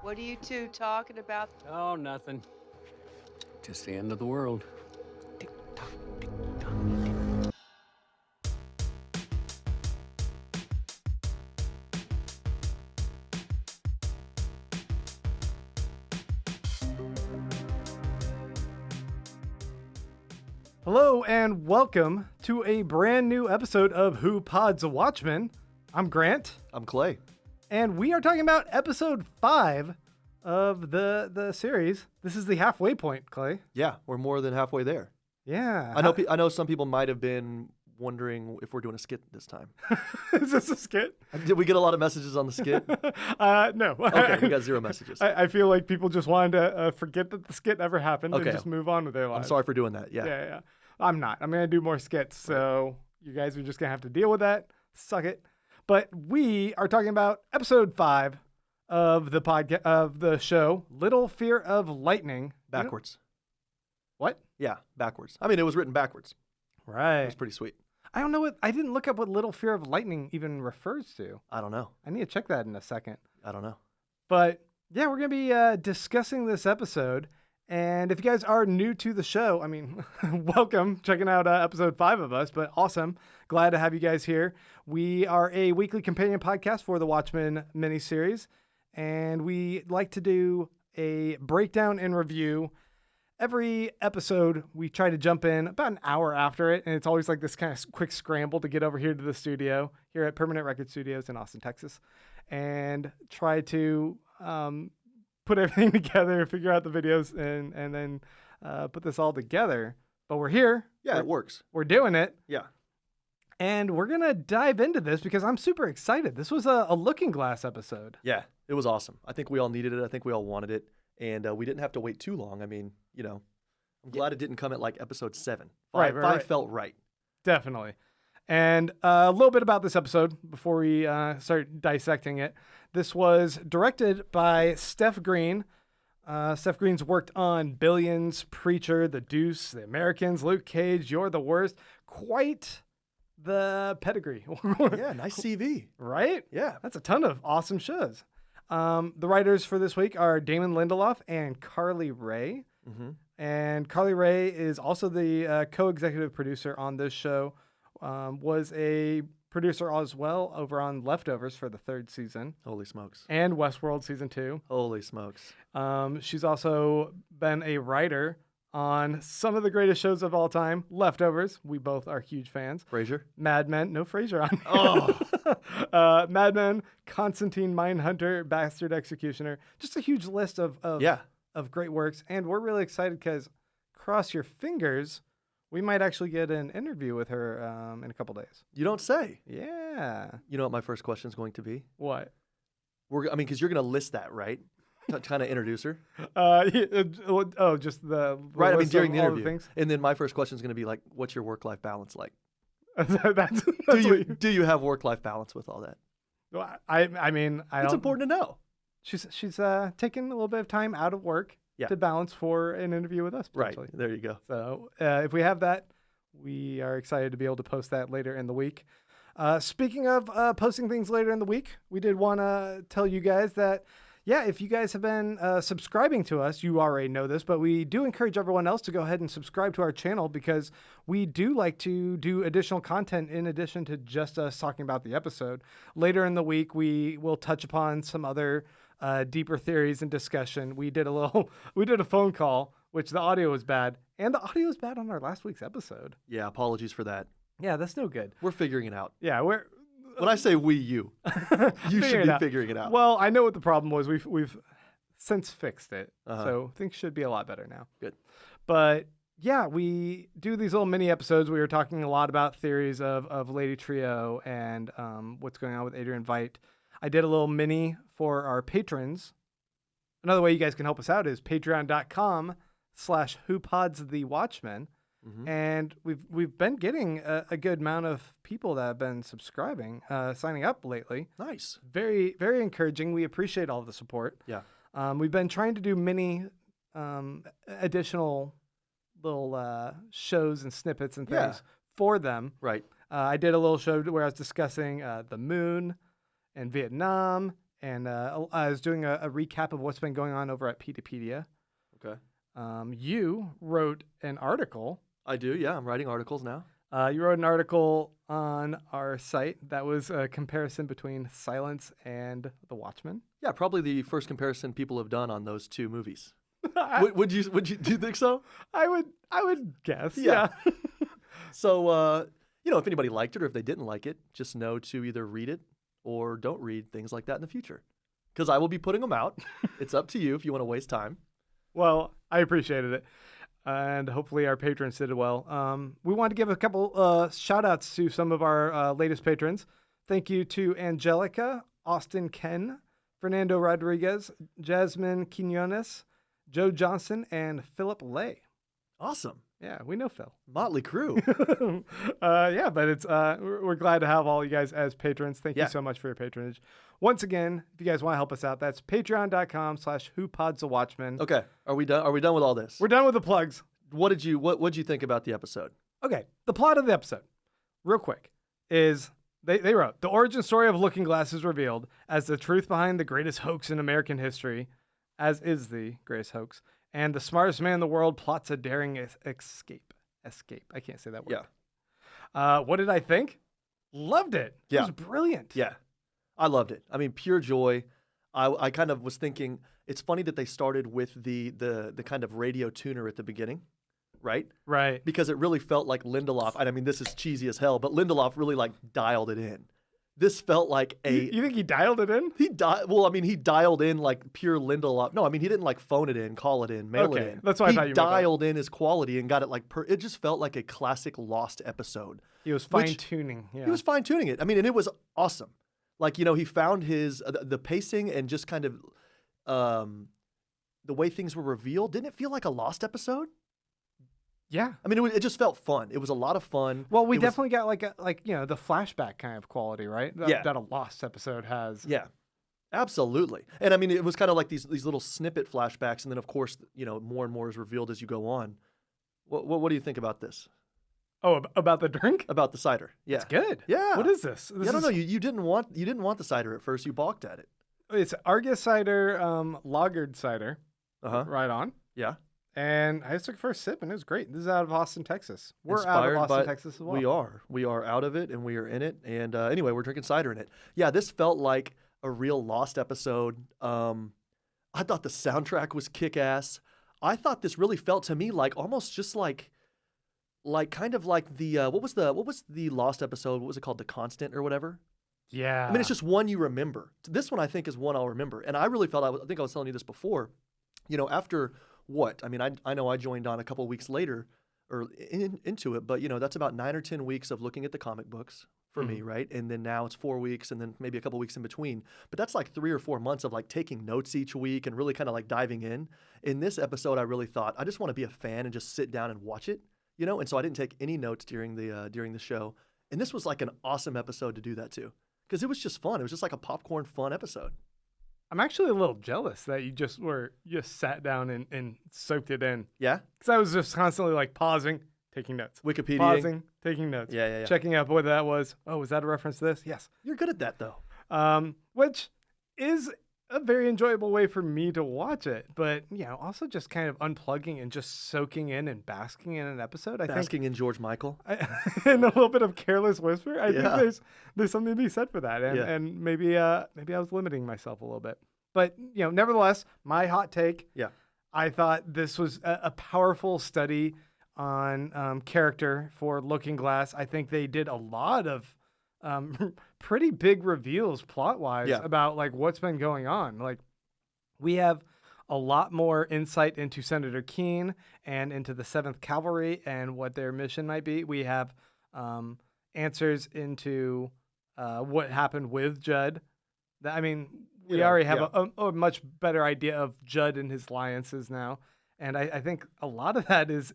What are you two talking about? Oh, nothing. Just the end of the world. Hello and welcome to a brand new episode of Pods the Watchmen. I'm Grant. I'm Clay. And we are talking about episode 5 of the series. This is the halfway point, Clay. Yeah, we're more than halfway there. Yeah. I know some people might have been wondering if we're doing a skit this time. Is this a skit? Did we get a lot of messages on the skit? No. Okay, we got 0 messages. I feel like people just wanted to forget that the skit ever happened and Okay. just move on with their lives. I'm sorry for doing that. Yeah. Yeah. I'm not. I'm going to do more skits, so you guys are just going to have to deal with that. Suck it. But we are talking about episode 5 of the podcast of the show, Little Fear of Lightning. Backwards. What? Yeah, backwards. I mean, it was written backwards. Right. It was pretty sweet. I don't know I didn't look up what Little Fear of Lightning even refers to. I don't know. I need to check that in a second. I don't know. But yeah, we're going to be discussing this episode. And if you guys are new to the show, I mean, welcome, checking out episode 5 of us, but awesome. Glad to have you guys here. We are a weekly companion podcast for the Watchmen miniseries, and we like to do a breakdown and review. Every episode, we try to jump in about an hour after it, and it's always like this kind of quick scramble to get over here to the studio, here at Permanent RCRD Studios in Austin, Texas, and try to put everything together, figure out the videos, and then put this all together. But we're here. Yeah, it works. We're doing it. Yeah. And we're going to dive into this because I'm super excited. This was a Looking Glass episode. Yeah, it was awesome. I think we all needed it. I think we all wanted it. And we didn't have to wait too long. I mean, you know, I'm glad it didn't come at like episode 7. Five felt right. Definitely. And a little bit about this episode before we start dissecting it. This was directed by Steph Green. Steph Green's worked on Billions, Preacher, The Deuce, The Americans, Luke Cage, You're the Worst. Quite the pedigree. Yeah, nice CV. Right? Yeah. That's a ton of awesome shows. The writers for this week are Damon Lindelof and Carly Ray. Mm-hmm. And Carly Ray is also the co-executive producer on this show. Was a producer as well over on Leftovers for the 3rd season. Holy smokes. And Westworld season 2. Holy smokes. She's also been a writer on some of the greatest shows of all time. Leftovers, we both are huge fans. Frasier? Mad Men, no Frasier on. Oh. Mad Men, Constantine, Mindhunter, Bastard Executioner. Just a huge list of great works. And we're really excited because, cross your fingers, we might actually get an interview with her in a couple days. You don't say. Yeah. You know what my first question is going to be? What? Because you're going to list that, right? To kind of introduce her. Just the Right. I mean, list during of the all interview. things. And then my first question is going to be like, what's your work-life balance like? that's Do you have work-life balance with all that? I mean, It's important to know. She's taking a little bit of time out of work to balance for an interview with us. Right. There you go. So if we have that, we are excited to be able to post that later in the week. Speaking of posting things later in the week, we did want to tell you guys that, if you guys have been subscribing to us, you already know this, but we do encourage everyone else to go ahead and subscribe to our channel because we do like to do additional content in addition to just us talking about the episode. Later in the week, we will touch upon some other deeper theories and discussion. We did a phone call, which the audio was bad, and the audio was bad on our last week's episode. Yeah, apologies for that. Yeah, that's no good. We're figuring it out. Yeah, when I say you should be figuring it out. Well, I know what the problem was. We've since fixed it, so things should be a lot better now. Good. But yeah, we do these little mini episodes. We were talking a lot about theories of Lady Trio and what's going on with Adrian Veidt. I did a little mini for our patrons. Another way you guys can help us out is patreon.com/whopodsthewatchmen. Mm-hmm. And we've been getting a good amount of people that have been subscribing, signing up lately. Nice. Very, very encouraging. We appreciate all the support. Yeah. We've been trying to do many additional little shows and snippets and things for them. Right. I did a little show where I was discussing the moon and Vietnam and I was doing a recap of what's been going on over at Pedopedia. Okay. You wrote an article. I do, yeah. I'm writing articles now. You wrote an article on our site that was a comparison between Silence and The Watchmen. Yeah, probably the first comparison people have done on those two movies. Do you think so? I would guess. Yeah. So, if anybody liked it or if they didn't like it, just know to either read it or don't read things like that in the future. Because I will be putting them out. It's up to you if you want to waste time. Well, I appreciated it. And hopefully our patrons did well. We wanted to give a couple shout outs to some of our latest patrons. Thank you to Angelica, Austin Ken, Fernando Rodriguez, Jasmine Quinones, Joe Johnson, and Philip Lay. Awesome. Yeah, we know Phil. Motley crew. Yeah, but it's we're glad to have all you guys as patrons. Thank you so much for your patronage. Once again, if you guys want to help us out, that's patreon.com/whopodsthewatchmen. Okay. Are we done? Are we done with all this? We're done with the plugs. What'd you think about the episode? Okay, the plot of the episode, real quick, is they wrote, the origin story of Looking Glass is revealed as the truth behind the greatest hoax in American history, as is the greatest hoax, and the smartest man in the world plots a daring escape. I can't say that word. Yeah. What did I think? Loved it. It was brilliant. Yeah. I loved it. I mean, pure joy. I kind of was thinking, it's funny that they started with the kind of radio tuner at the beginning, right? Right. Because it really felt like Lindelof. I mean, this is cheesy as hell, but Lindelof really like dialed it in. This felt like You think he dialed it in? He dialed in like pure Lindelof. No, I mean, he didn't like phone it in, call it in, mail it in. That's why I thought you meant that. He dialed in his quality and got it like it just felt like a classic Lost episode. He was fine-tuning. Yeah. He was fine-tuning it. I mean, and it was awesome. Like, he found his the pacing and just kind of the way things were revealed. Didn't it feel like a Lost episode? Yeah. I mean, it just felt fun. It was a lot of fun. Well, we definitely got the flashback kind of quality, right? That a Lost episode has. Yeah, absolutely. And I mean, it was kind of like these little snippet flashbacks, and then of course, more and more is revealed as you go on. What do you think about this? Oh, about the drink? About the cider. Yeah. It's good. Yeah. What is this? I don't know. You didn't want the cider at first. You balked at it. It's Argus cider, lagered cider. Uh-huh. Right on. Yeah. And I just took the first sip, and it was great. This is out of Austin, Texas. We're Inspired out of Austin, Texas as well. We are out of it, and we are in it. And anyway, we're drinking cider in it. Yeah, this felt like a real Lost episode. I thought the soundtrack was kick-ass. I thought this really felt to me like almost just like kind of like the what was the Lost episode? What was it called? The Constant or whatever? Yeah. I mean, it's just one you remember. This one I think is one I'll remember. And I really felt, I think I was telling you this before, after what? I mean, I know I joined on a couple of weeks later or into it, but that's about 9 or 10 weeks of looking at the comic books for me, right? And then now it's 4 weeks and then maybe a couple of weeks in between. But that's like 3 or 4 months of like taking notes each week and really kind of like diving in. In this episode, I really thought, I just want to be a fan and just sit down and watch it, and so I didn't take any notes during the show. And this was like an awesome episode to do that too. Because it was just fun. It was just like a popcorn fun episode. I'm actually a little jealous that you just sat down and soaked it in. Yeah? Because I was just constantly like pausing, taking notes. Wikipedia. Pausing, taking notes. Yeah. Checking out what that was. Oh, was that a reference to this? Yes. You're good at that though. Which is a very enjoyable way for me to watch it. But, also just kind of unplugging and just soaking in and basking in an episode. Basking in George Michael. And a little bit of careless whisper. I think there's something to be said for that. And maybe I was limiting myself a little bit. But, nevertheless, my hot take. Yeah. I thought this was a powerful study on character for Looking Glass. I think they did a lot of pretty big reveals plot-wise about like what's been going on. Like we have a lot more insight into Senator Keene and into the Seventh Cavalry and what their mission might be. We have answers into what happened with Judd. We already have a much better idea of Judd and his alliances now. And I think a lot of that is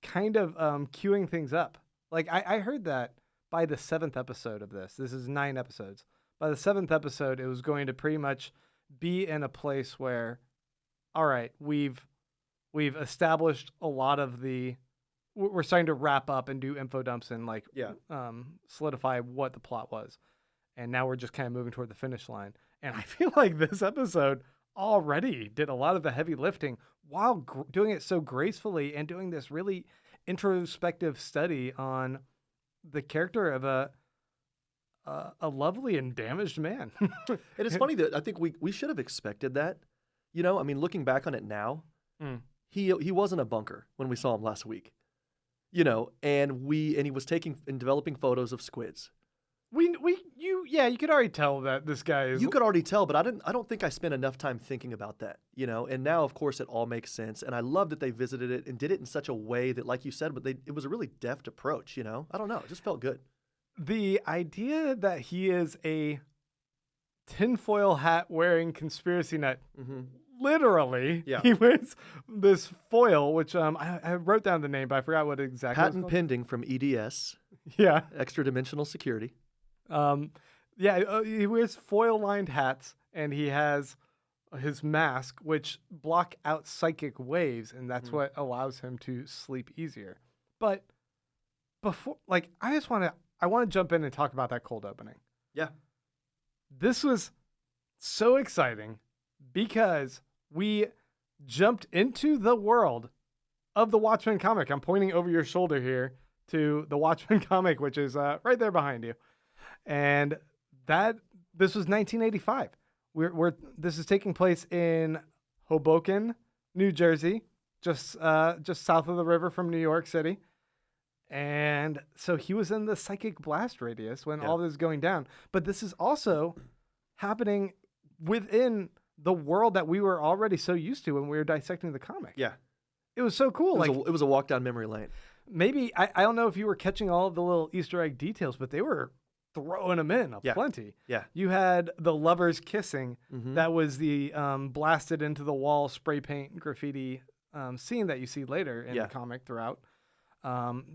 kind of queuing things up. Like I heard that by the 7th episode of this is 9 episodes. By the 7th episode, it was going to pretty much be in a place where, all right, we've established a lot of we're starting to wrap up and do info dumps and solidify what the plot was. And now we're just kind of moving toward the finish line. And I feel like this episode already did a lot of the heavy lifting while doing it so gracefully and doing this really introspective study on the character of a lovely and damaged man. And it's funny that I think we should have expected that. You know, I mean, looking back on it now, he wasn't a bunker when we saw him last week. You know, and he was taking and developing photos of squids. You could already tell that this guy is. You could already tell, but I don't think I spent enough time thinking about that, you know. And now, of course, it all makes sense. And I love that they visited it and did it in such a way that, like you said, it was a really deft approach, you know. I don't know, it just felt good. The idea that he is a tinfoil hat wearing conspiracy nut, literally, he wears this foil, which I wrote down the name, but I forgot what exactly. Patent pending from EDS. Yeah, extra dimensional security. He wears foil-lined hats, and he has his mask, which block out psychic waves, and that's what allows him to sleep easier. But before, I want to jump in and talk about that cold opening. Yeah. This was so exciting because we jumped into the world of the Watchmen comic. I'm pointing over your shoulder here to the Watchmen comic, which is right there behind you. And this was 1985. This is taking place in Hoboken, New Jersey, just south of the river from New York City. And so he was in the psychic blast radius when all this is going down. But this is also happening within the world that we were already so used to when we were dissecting the comic. Yeah. It was so cool. It was a walk down memory lane. Maybe, I don't know if you were catching all of the little Easter egg details, but they were throwing them in plenty. Yeah. You had the lovers kissing. That was the blasted into the wall spray paint graffiti scene that you see later in the comic throughout.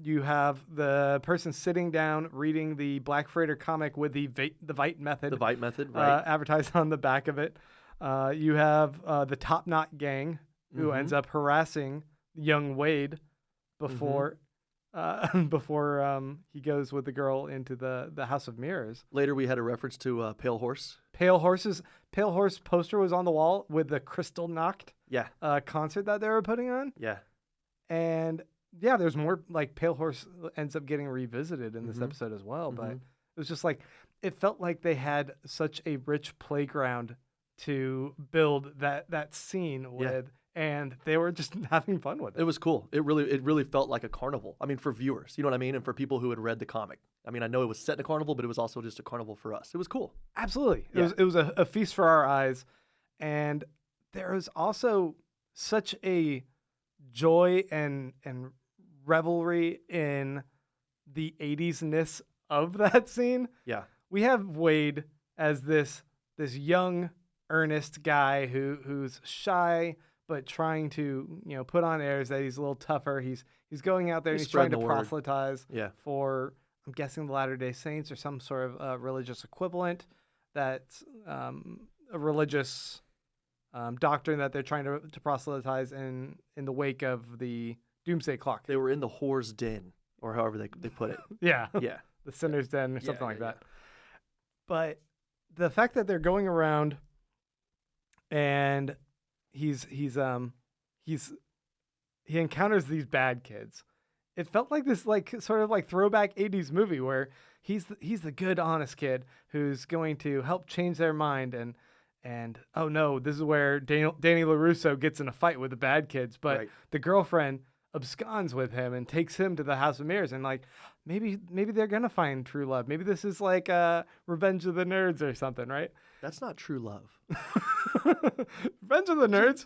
You have the person sitting down reading the Black Freighter comic with the Veidt method. The Veidt method, right. Advertised on the back of it. You have the Top Knot gang who ends up harassing young Wade before he goes with the girl into the House of Mirrors. Later we had a reference to Pale Horse. Pale Horse poster was on the wall with the Crystal Nacht concert that they were putting on. Yeah. And yeah, there's more, like Pale Horse ends up getting revisited in this episode as well. But it was just like, it felt like they had such a rich playground to build that scene with, and they were just having fun with it. It was cool. It really felt like a carnival. I mean, for viewers, you know what I mean? And for people who had read the comic. I mean, I know it was set in a carnival, but it was also just a carnival for us. It was cool. Absolutely. It was a feast for our eyes. And there was also such a joy and revelry in the 80s-ness of that scene. Yeah. We have Wade as this young, earnest guy who's shy but trying to, put on airs that he's a little tougher. He's going out there and he's trying to proselytize for, I'm guessing, the Latter-day Saints or some sort of religious equivalent. That's a religious doctrine that they're trying to proselytize in the wake of the Doomsday Clock. They were in the whore's den, or however they put it. Yeah. Yeah. The sinner's den or something like that. But the fact that they're going around and he encounters these bad kids. It felt like this sort of throwback 80s movie where he's the good, honest kid who's going to help change their mind and oh no, this is where Danny LaRusso gets in a fight with the bad kids, but the girlfriend absconds with him and takes him to the House of Mirrors, and maybe they're gonna find true love. Maybe this is like Revenge of the Nerds or something, right? That's not true love. Revenge of the Nerds,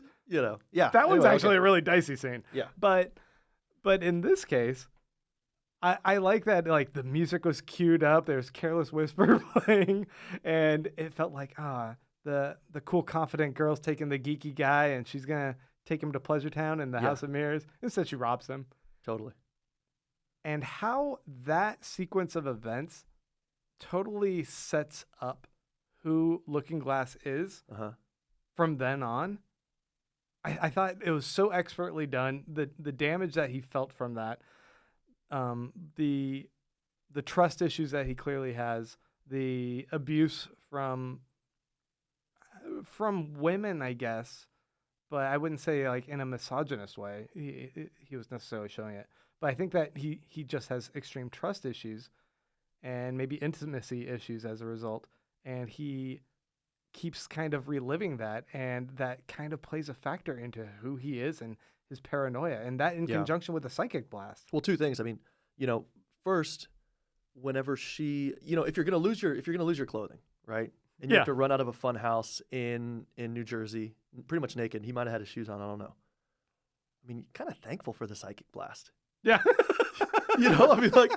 yeah. That one's actually a really dicey scene. Yeah, but in this case, I like that the music was queued up. There's Careless Whisper playing, and it felt like the cool, confident girl's taking the geeky guy, and she's gonna take him to Pleasure Town and the House of Mirrors. Instead, she robs him. Totally. And how that sequence of events totally sets up who Looking Glass is from then on. I thought it was so expertly done. The damage that he felt from that, the trust issues that he clearly has, the abuse from from women, I guess, but I wouldn't say like in a misogynist way. He was necessarily showing it, but I think that he just has extreme trust issues and maybe intimacy issues as a result, and he keeps kind of reliving that, and that kind of plays a factor into who he is and his paranoia, and that in conjunction with the psychic blast. Well, two things. I mean, first, whenever she, if you're gonna lose your clothing, right, and you have to run out of a fun house in New Jersey, pretty much naked. He might have had his shoes on. I don't know. I mean, kind of thankful for the psychic blast. Yeah. I mean, like.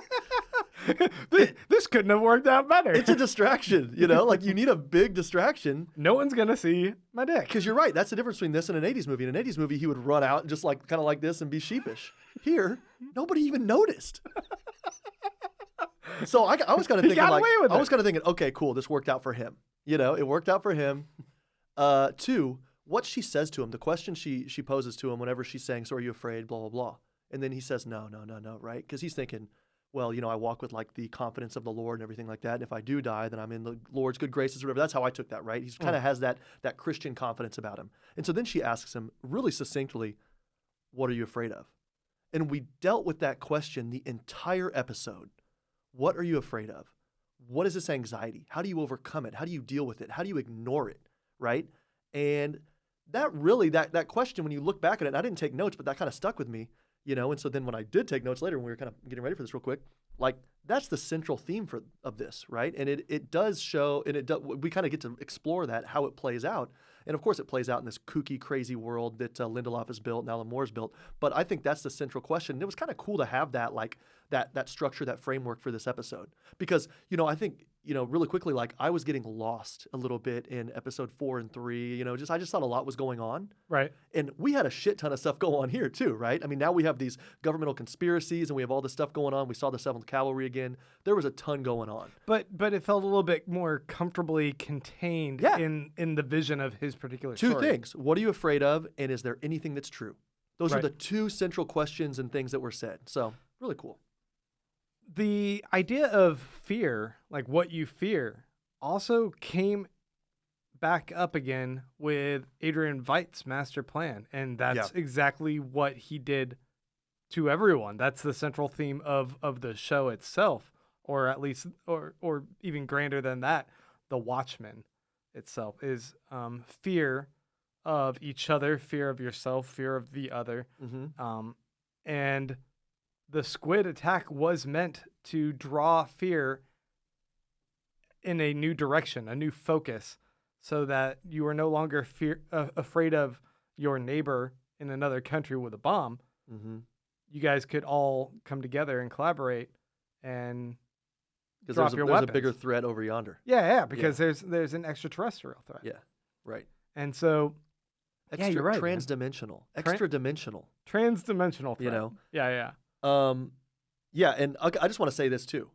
This couldn't have worked out better. It's a distraction, like you need a big distraction. No one's going to see my dick. Because you're right. That's the difference between this and an 80s movie. In an 80s movie, he would run out and just like kind of like this and be sheepish. Here, nobody even noticed. So I was kind of thinking okay, cool. This worked out for him. It worked out for him. Two, what she says to him, the question she poses to him whenever she's saying, so are you afraid, blah, blah, blah. And then he says, no, right? Because he's thinking, well, I walk with like the confidence of the Lord and everything like that. And if I do die, then I'm in the Lord's good graces or whatever. That's how I took that, right? He kind of has that Christian confidence about him. And so then she asks him really succinctly, what are you afraid of? And we dealt with that question the entire episode. What are you afraid of? What is this anxiety? How do you overcome it? How do you deal with it? How do you ignore it, right? And that really, that question, when you look back at it, and I didn't take notes, but that kind of stuck with me. And so then when I did take notes later, when we were kind of getting ready for this real quick, like that's the central theme of this, right? And it does show, and we kind of get to explore that, how it plays out. And of course it plays out in this kooky, crazy world that Lindelof has built and Alan Moore's built. But I think that's the central question. And it was kind of cool to have that, like that structure, that framework for this episode. Because, I think, really quickly, like I was getting lost a little bit in episode 4 and 3, I just thought a lot was going on. Right. And we had a shit ton of stuff go on here too, right? I mean, now we have these governmental conspiracies and we have all this stuff going on. We saw the Seventh Cavalry again. There was a ton going on. But it felt a little bit more comfortably contained in the vision of his particular story. Two things. What are you afraid of? And is there anything that's true? Those are the two central questions and things that were said. So really cool. The idea of fear, like what you fear, also came back up again with Adrian Veidt's master plan. And that's exactly what he did to everyone. That's the central theme of the show itself, or at least, or even grander than that, the Watchmen itself is fear of each other, fear of yourself, fear of the other. Mm-hmm. And the squid attack was meant to draw fear in a new direction, a new focus, so that you are no longer afraid of your neighbor in another country with a bomb. Mm-hmm. You guys could all come together and collaborate and drop your weapons. There's a bigger threat over yonder. Yeah, because there's an extraterrestrial threat. Yeah, right. And so, you're right. Transdimensional, extra-dimensional. Transdimensional threat. Yeah. And I just want to say this too.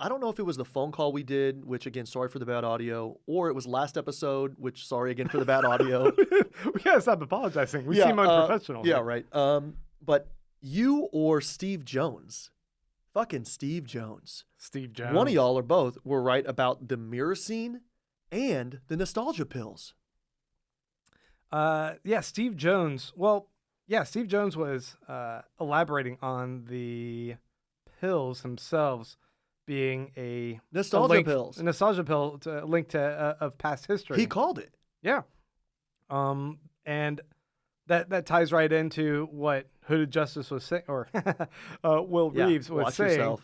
I don't know if it was the phone call we did, which again, sorry for the bad audio, or it was last episode, which sorry again for the bad audio. We gotta stop apologizing. We seem unprofessional. Yeah, right. But you or Steve Jones, fucking Steve Jones. Steve Jones. One of y'all or both were right about the mirror scene and the nostalgia pills. Steve Jones. Well, Steve Jones was elaborating on the pills themselves being a nostalgia pill to link to of past history. He called it. Yeah. And that ties right into what Hooded Justice was saying, or Will Reeves was saying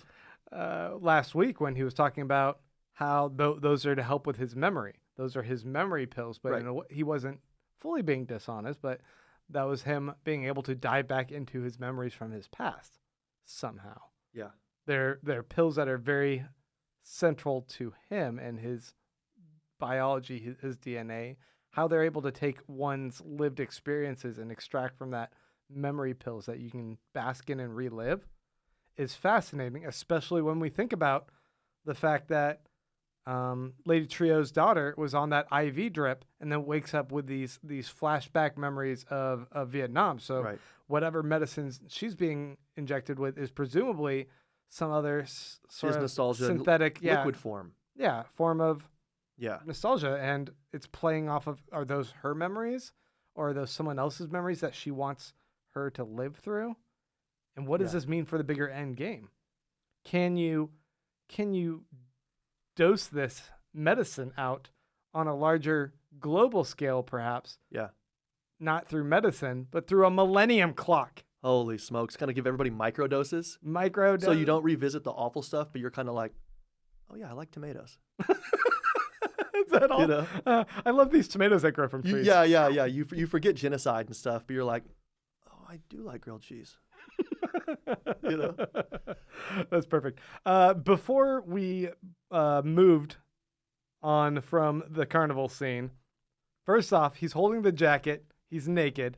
last week when he was talking about how those are to help with his memory. Those are his memory pills, but he wasn't fully being dishonest, but that was him being able to dive back into his memories from his past somehow. Yeah. They're pills that are very central to him and his biology, his DNA, how they're able to take one's lived experiences and extract from that memory pills that you can bask in and relive is fascinating, especially when we think about the fact that Lady Trio's daughter was on that IV drip and then wakes up with these flashback memories of Vietnam. So whatever medicines she's being injected with is presumably some other sort of nostalgia synthetic liquid form. Yeah, form of Yeah. nostalgia, and it's playing off of, are those her memories or are those someone else's memories that she wants her to live through? And what does Yeah. this mean for the bigger end game? Can you dose this medicine out on a larger global scale, perhaps? Yeah. Not through medicine, but through a millennium clock. Holy smokes. Kind of give everybody micro doses. Micro. So you don't revisit the awful stuff, but you're kind of like, oh, yeah, I like tomatoes. Is that all? You know? I love these tomatoes that grow from trees. Yeah. You forget genocide and stuff, but you're like, oh, I do like grilled cheese. You know? That's perfect. Before we moved on from the carnival scene, first off, he's holding the jacket. He's naked.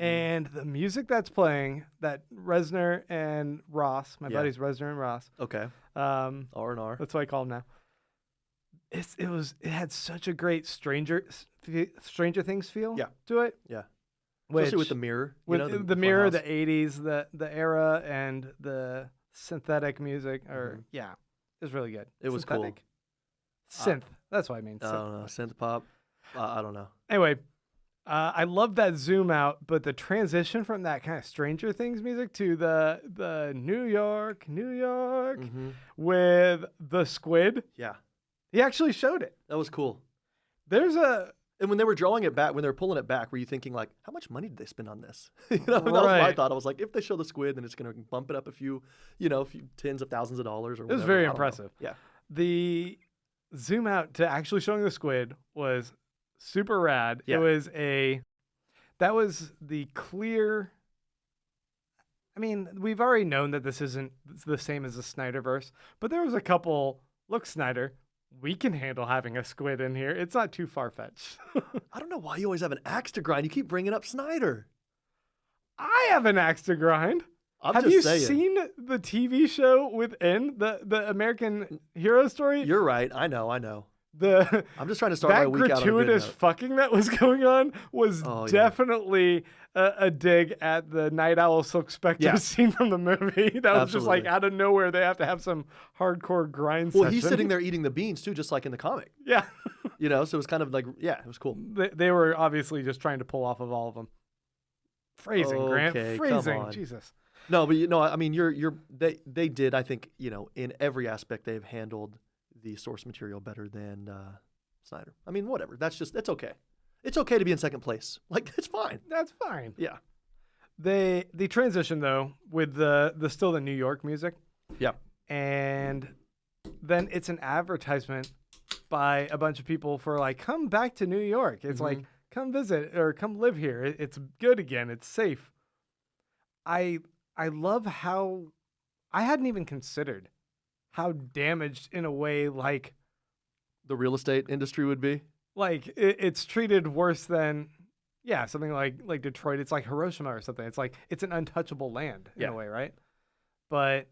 And the music that's playing, that Reznor and Ross, my buddies Reznor and Ross. Okay. R&R. That's what I call him now. It had such a great Stranger Things feel to it. Yeah. Which, especially with the mirror. With the mirror, the 80s, the era, and the synthetic music. It was really good. It was cool. Synth. That's what I mean. I don't know. Synth pop. I don't know. Anyway, I love that zoom out, but the transition from that kind of Stranger Things music to the New York with the squid. Yeah. He actually showed it. That was cool. And when they were drawing it back, when they were pulling it back, were you thinking like, how much money did they spend on this? That was my thought. I was like, if they show the squid, then it's going to bump it up a few tens of thousands of dollars or whatever. It was very impressive. Yeah. The zoom out to actually showing the squid was super rad. Yeah. That was the clear. I mean, we've already known that this isn't the same as the Snyderverse, but there was a couple. Look, Snyder, we can handle having a squid in here. It's not too far-fetched. I don't know why you always have an axe to grind. You keep bringing up Snyder. I have an axe to grind. Have you seen the TV show within the American Hero Story? You're right. I know. I'm just trying to start my week out on a good gratuitous note. fucking that was going on was definitely a dig at the Night Owl Silk Spectre scene from the movie. That was just like out of nowhere. They have to have some hardcore grind session. Well, he's sitting there eating the beans too, just like in the comic. Yeah. So it was kind of like, it was cool. They were obviously just trying to pull off of all of them. Phrasing, Grant. Phrasing. Come on. Jesus. No, but I mean, they did. I think in every aspect they've handled the source material better than Snyder. I mean, whatever. It's okay. It's okay to be in second place. Like, it's fine. That's fine. Yeah. The transition though with the still the New York music. Yeah. And then it's an advertisement by a bunch of people for like, come back to New York. It's like, come visit or come live here. It's good again. It's safe. I love how I hadn't even considered how damaged in a way like the real estate industry would be. Like it's treated worse than something like Detroit. It's like Hiroshima or something. It's like it's an untouchable land in a way, right? But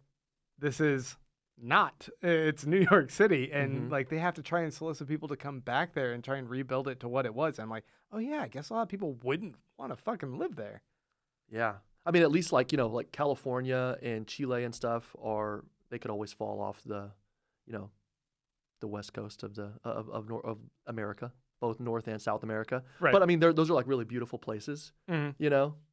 this is not. It's New York City, and like they have to try and solicit people to come back there and try and rebuild it to what it was. I'm like, oh yeah, I guess a lot of people wouldn't want to fucking live there. Yeah, I mean, at least like California and Chile and stuff they could always fall off the west coast of America, both North and South America. Right. But I mean, those are like really beautiful places.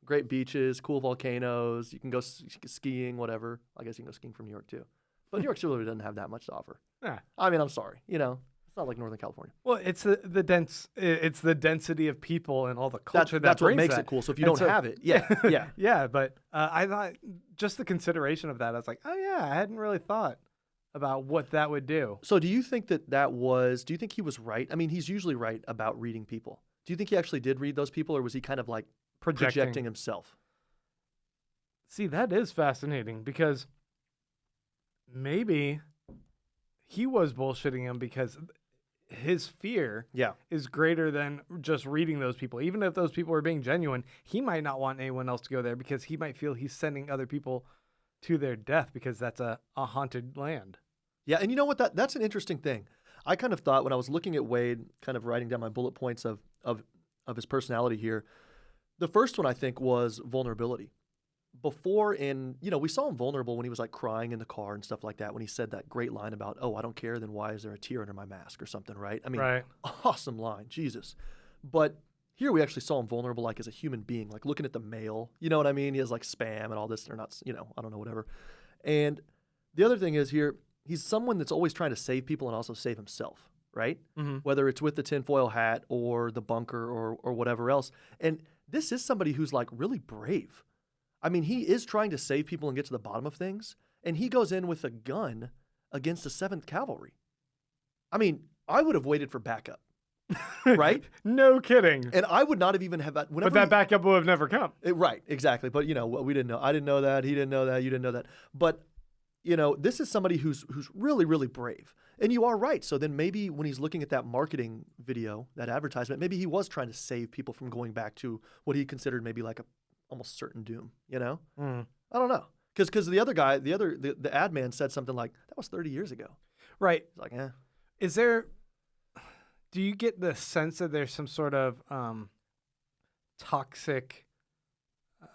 Great beaches, cool volcanoes. You can go skiing, whatever. I guess you can go skiing from New York too. But New York still really doesn't have that much to offer. Yeah. I mean, I'm sorry. It's not like Northern California. Well, it's the density of people and all the culture that's what brings makes that. it cool. So if you don't have it, yeah. Yeah. But I thought just the consideration of that, I was like, oh yeah, I hadn't really thought about what that would do. So do you think do you think he was right? I mean, he's usually right about reading people. Do you think he actually did read those people, or was he kind of like projecting himself? See, that is fascinating because maybe he was bullshitting him because his fear is greater than just reading those people. Even if those people are being genuine, he might not want anyone else to go there because he might feel he's sending other people to their death because that's a haunted land. Yeah, and you know what? That's an interesting thing. I kind of thought when I was looking at Wade, kind of writing down my bullet points of his personality here, the first one I think was vulnerability. before, and we saw him vulnerable when he was like crying in the car and stuff like that, when he said that great line about, "Oh, I don't care, then why is there a tear under my mask?" or something, right? I mean, Right. awesome line, Jesus. But here we actually saw him vulnerable, like as a human being, like looking at the mail, you know what I mean? He has like spam and all this, or not, I don't know, whatever. And the other thing is here, he's someone that's always trying to save people and also save himself, right? Mm-hmm. Whether it's with the tinfoil hat or the bunker or whatever else. And this is somebody who's like really brave. I mean, he is trying to save people and get to the bottom of things. And he goes in with a gun against the Seventh Cavalry. I mean, I would have waited for backup, right? No kidding. And I would not have even have that. But that backup would have never come. Right, exactly. But we didn't know. I didn't know that. He didn't know that. You didn't know that. But this is somebody who's really, really brave. And you are right. So then maybe when he's looking at that marketing video, that advertisement, maybe he was trying to save people from going back to what he considered maybe like a almost certain doom. I don't know. Because the other guy, the ad man said something like, that was 30 years ago. Right. It's like, do you get the sense that there's some sort of toxic,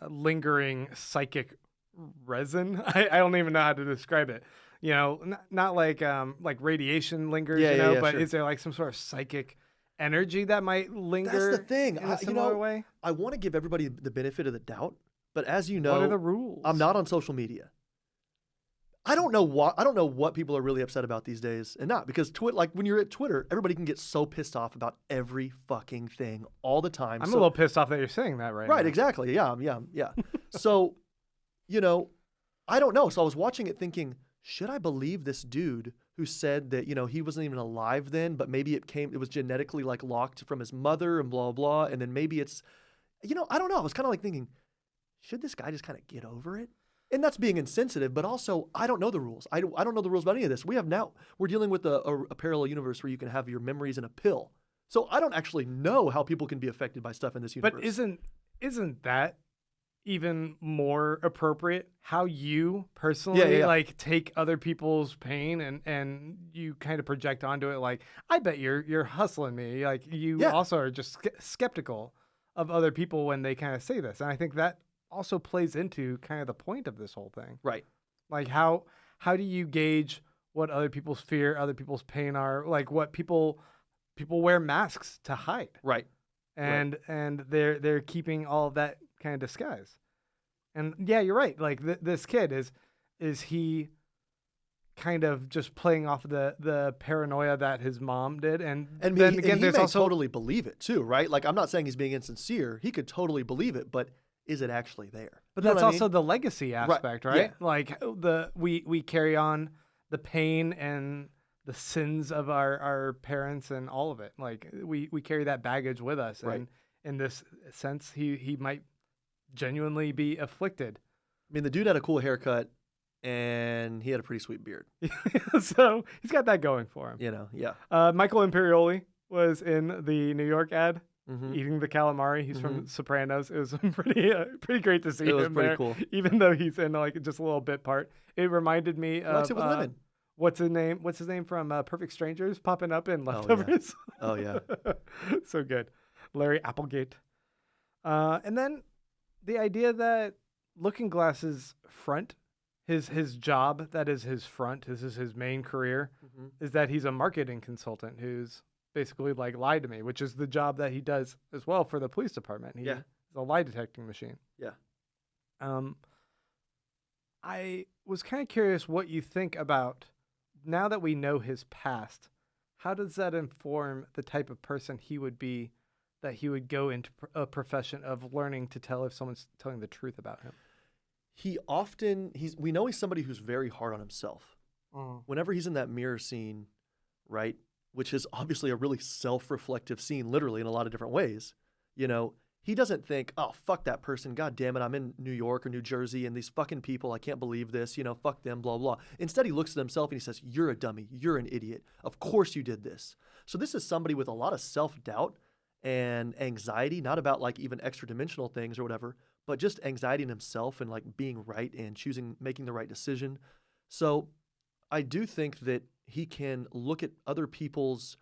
lingering psychic resin? I don't even know how to describe it. Not like radiation lingers, but sure. Is there like some sort of psychic energy that might linger? That's the thing. In a similar way? I want to give everybody the benefit of the doubt, but as you know, what are the rules? I'm not on social media. I don't know what people are really upset about these days, and not because like when you're at Twitter, everybody can get so pissed off about every fucking thing all the time. I'm a little pissed off that you're saying that right now. Right, exactly. Yeah. So, I don't know. So I was watching it thinking, should I believe this dude who said that, he wasn't even alive then, but maybe it was genetically like locked from his mother and blah, blah. And then maybe it's, I don't know. I was kind of like thinking, should this guy just kind of get over it? And that's being insensitive, but also I don't know the rules. I don't know the rules about any of this. We're dealing with a parallel universe where you can have your memories in a pill. So I don't actually know how people can be affected by stuff in this universe. But isn't that even more appropriate? How you personally like take other people's pain and you kind of project onto it. Like, I bet you're hustling me. Like you also are just skeptical of other people when they kind of say this. And I think that also plays into kind of the point of this whole thing. Right. Like how do you gauge what other people's fear, other people's pain are? Like what people wear masks to hide. Right. And they're keeping all of that kind of disguise. And yeah, you're right. Like this kid is he kind of just playing off the paranoia that his mom did, and then again, there's also totally believe it too, right? Like I'm not saying he's being insincere. He could totally believe it, but is it actually there? But that's also the legacy aspect, right? Yeah. Like we carry on the pain and the sins of our parents and all of it. Like we carry that baggage with us, right. And in this sense, he might genuinely be afflicted. I mean, the dude had a cool haircut and he had a pretty sweet beard. So he's got that going for him. Yeah. Michael Imperioli was in the New York ad, Mm-hmm. eating the calamari. He's from Sopranos. It was pretty great to see him. It was pretty there, cool. Even though he's in like just a little bit part. It reminded me of with lemon. What's his name from Perfect Strangers popping up in Leftovers. Oh yeah. So good. Larry Applegate. And then the idea that Looking Glass's front, his job, that is his front, this is his main career, is that he's a marketing consultant who's basically like lied to me, which is the job that he does as well for the police department. He's a lie detecting machine. Yeah. I was kind of curious what you think about, now that we know his past, how does that inform the type of person he would be, that he would go into a profession of learning to tell if someone's telling the truth about him? We know he's somebody who's very hard on himself. Whenever he's in that mirror scene, right, which is obviously a really self-reflective scene, literally in a lot of different ways, he doesn't think, oh, fuck that person. God damn it. I'm in New York or New Jersey and these fucking people, I can't believe this, fuck them, blah, blah. Instead, he looks at himself and he says, you're a dummy. You're an idiot. Of course you did this. So this is somebody with a lot of self-doubt and anxiety, not about like even extra dimensional things or whatever, but just anxiety in himself and like being right and making the right decision. So I do think that he can look at other people's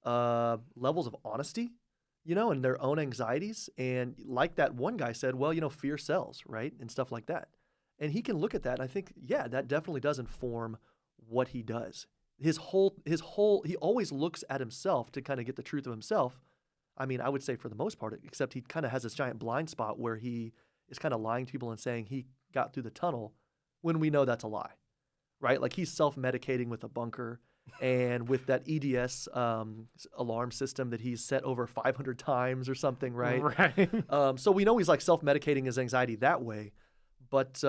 levels of honesty and their own anxieties. And like that one guy said, well, fear sells, right? And stuff like that. And he can look at that. And I think, yeah, that definitely does inform what he does. He always looks at himself to kind of get the truth of himself. I mean, I would say for the most part, except he kind of has this giant blind spot where he is kind of lying to people and saying he got through the tunnel when we know that's a lie, right? Like he's self-medicating with a bunker and with that EDS alarm system that he's set over 500 times or something, right? Right. So we know he's like self-medicating his anxiety that way. But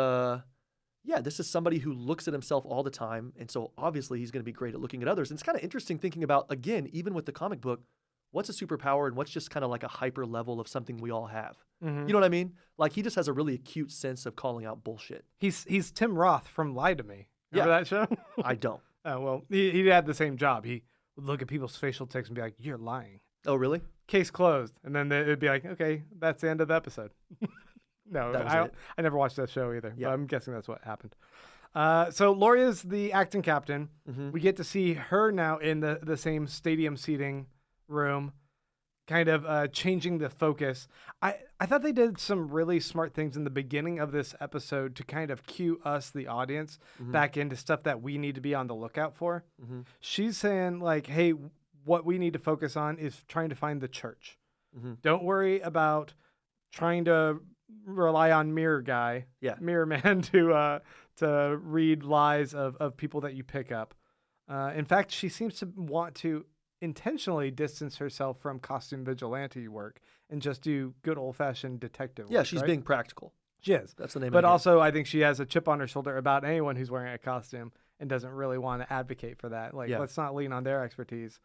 yeah, this is somebody who looks at himself all the time. And so obviously he's going to be great at looking at others. And it's kind of interesting thinking about, again, even with the comic book, what's a superpower and what's just kind of like a hyper level of something we all have. Mhm. You know what I mean? Like he just has a really acute sense of calling out bullshit. He's Tim Roth from Lie to Me. Remember that show? I don't. Oh, well, he had the same job. He would look at people's facial tics and be like, "You're lying." Oh, really? Case closed. And then it'd be like, "Okay, that's the end of the episode." No, That was it. I never watched that show either. Yeah. But I'm guessing that's what happened. So Loria's the acting captain. Mhm. We get to see her now in the same stadium seating room, kind of changing the focus. I thought they did some really smart things in the beginning of this episode to kind of cue us, the audience, back into stuff that we need to be on the lookout for. Mhm. She's saying, like, hey, what we need to focus on is trying to find the church. Mhm. Don't worry about trying to rely on Mirror Man to read lies of people that you pick up. In fact, she seems to want to intentionally distance herself from costume vigilante work and just do good old-fashioned detective Yeah, work, she's right? being practical. She is. That's the name of But the game. also, I think she has a chip on her shoulder about anyone who's wearing a costume and doesn't really want to advocate for that. Like, Yeah. let's not lean on their expertise.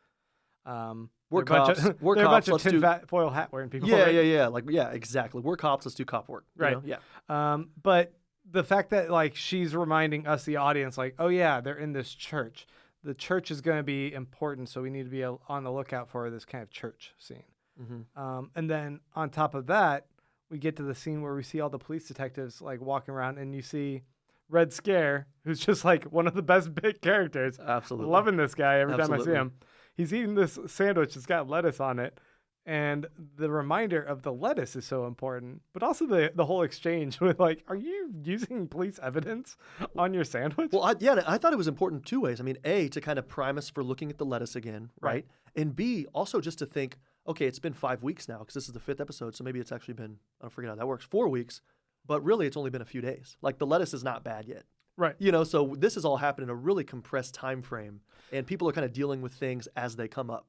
We're they're a bunch cops. of- We're they're a bunch cops. of Let's do. foil hat wearing people. Yeah, right? yeah. Like, yeah, exactly. We're cops. Let's do cop work. you Right. know? Yeah. But the fact that like she's reminding us, the audience, like, oh yeah, they're in this church. The church is going to be important, so we need to be on the lookout for this kind of church scene. Mhm. And then on top of that, we get to the scene where we see all the police detectives like walking around, and you see Red Scare, who's just like one of the best big characters. Absolutely. Loving this guy every time I see Absolutely. him. He's eating this sandwich that's got lettuce on it. And the reminder of the lettuce is so important, but also the whole exchange with like, are you using police evidence on your sandwich? Well, I thought it was important two ways. I mean, A, to kind of prime us for looking at the lettuce again, right? And B, also just to think, okay, it's been 5 weeks now because this is the 5th episode, so maybe it's actually been, I forget how that works, 4 weeks, but really it's only been a few days. Like the lettuce is not bad yet. Right. So this has all happened in a really compressed time frame, and people are kind of dealing with things as they come up,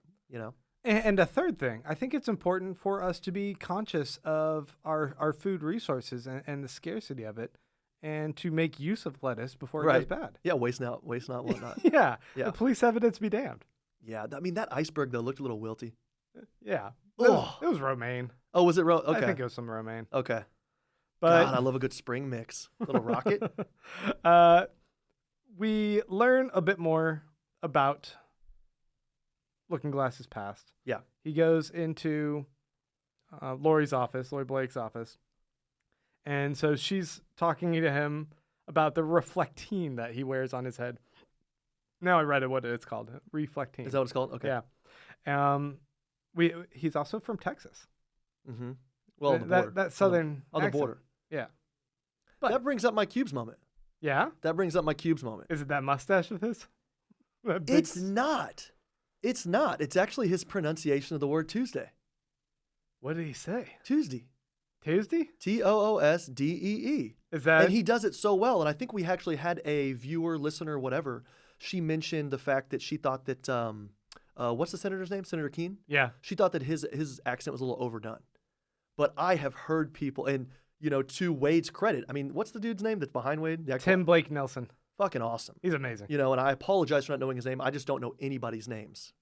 And a third thing, I think it's important for us to be conscious of our food resources and the scarcity of it, and to make use of lettuce before it goes bad. Yeah, waste not, whatnot. Yeah. Yeah. The police evidence be damned. Yeah, I mean, that iceberg, though, looked a little wilty. Yeah. Ugh. It was romaine. Oh, was it okay. I think it was some romaine. Okay. But God, I love a good spring mix. Little rocket. we learn a bit more about Looking Glass's past. Yeah. He goes into Lori Blake's office. And so she's talking to him about the reflectine that he wears on his head. Now I read it, what it's called. Reflectine. Is that what it's called? Okay. Yeah. He's also from Texas. Mm-hmm. Well, the border. That southern on the accent. border. Yeah. But that brings up my cubes moment. Yeah? That brings up my cubes moment. Is it that mustache of his? That big- It's not. It's not. It's actually his pronunciation of the word Tuesday. What did he say? Tuesday. Tuesday? Toosdee. Is that? And he does it so well. And I think we actually had a viewer, listener, whatever. She mentioned the fact that she thought that, what's the senator's name? Senator Keene? Yeah. She thought that his accent was a little overdone. But I have heard people, and, to Wade's credit, I mean, what's the dude's name that's behind Wade? The actual- Tim Blake Nelson. Fucking awesome. He's amazing. And I apologize for not knowing his name. I just don't know anybody's names.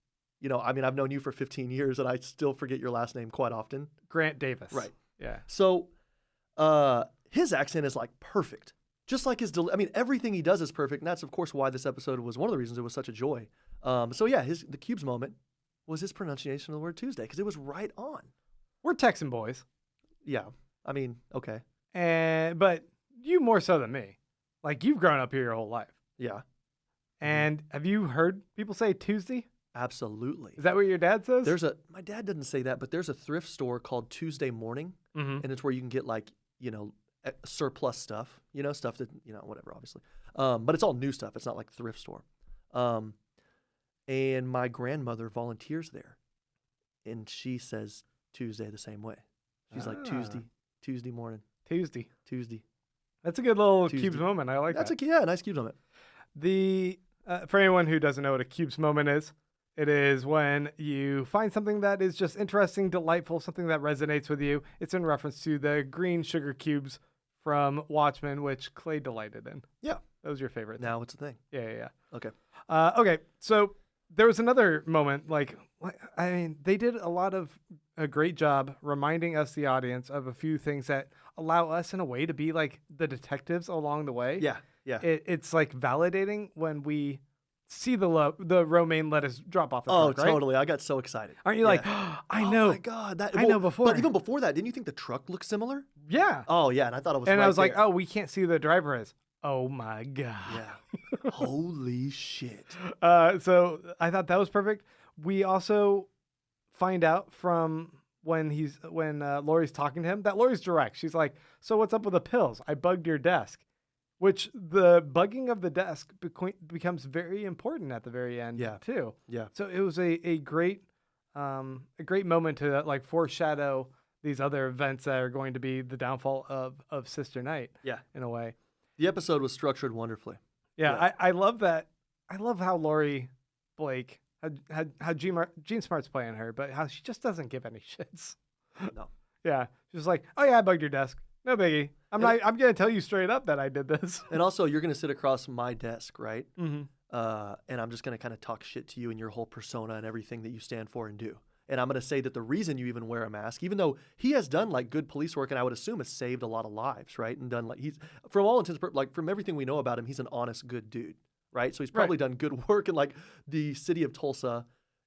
I mean, I've known you for 15 years, and I still forget your last name quite often. Grant Davis. Right. Yeah. So his accent is, like, perfect. Just like his I mean, everything he does is perfect, and that's, of course, why this episode was one of the reasons it was such a joy. So, yeah, the Cubes moment was his pronunciation of the word Tuesday, because it was right on. We're Texan boys. Yeah. I mean, okay. But you more so than me. Like, you've grown up here your whole life. Yeah. And have you heard people say Tuesday? Absolutely. Is that what your dad says? My dad doesn't say that, but there's a thrift store called Tuesday Morning, and it's where you can get like, surplus stuff, stuff that, whatever, obviously. But it's all new stuff. It's not like thrift store. And my grandmother volunteers there, and she says Tuesday the same way. She's like Tuesday morning. Tuesday. That's a good little Tuesday. Cubes moment. I like that. That's nice Cubes moment. For anyone who doesn't know what a Cubes moment is, it is when you find something that is just interesting, delightful, something that resonates with you. It's in reference to the green sugar cubes from Watchmen, which Clay delighted in. Yeah. That was your favorite. Now it's a thing. Yeah. Okay. Okay, so there was another moment, they did a great job reminding us, the audience, of a few things that allow us in a way to be like the detectives along the way. Yeah. It's like validating when we see the romaine lettuce drop off the truck, right? Totally. I got so excited. Aren't you like, oh, I know. Oh my God. I know before. But even before that, didn't you think the truck looked similar? Yeah. Oh yeah, and I thought it was And right I was like, there. oh, we can't see who the driver is. Oh my God. Yeah. Holy shit. So I thought that was perfect. We also find out from when Laurie's talking to him that Laurie's direct. She's like, so what's up with the pills? I bugged your desk. Which the bugging of the desk becomes very important at the very end, too. Yeah. So it was a great moment to like foreshadow these other events that are going to be the downfall of Sister Night. Yeah. In a way. The episode was structured wonderfully. Yeah. I love that. I love how Laurie Blake how Gene Smart's playing her, but how she just doesn't give any shits. No. Yeah. She's like, oh yeah, I bugged your desk. No biggie. I'm going to tell you straight up that I did this. And also, you're going to sit across my desk, right? Mm-hmm. And I'm just going to kind of talk shit to you and your whole persona and everything that you stand for and do. And I'm going to say that the reason you even wear a mask, even though he has done like good police work, and I would assume has saved a lot of lives, right? And done he's, from all intents, like from everything we know about him, he's an honest, good dude, right? So he's probably done good work, and like the city of Tulsa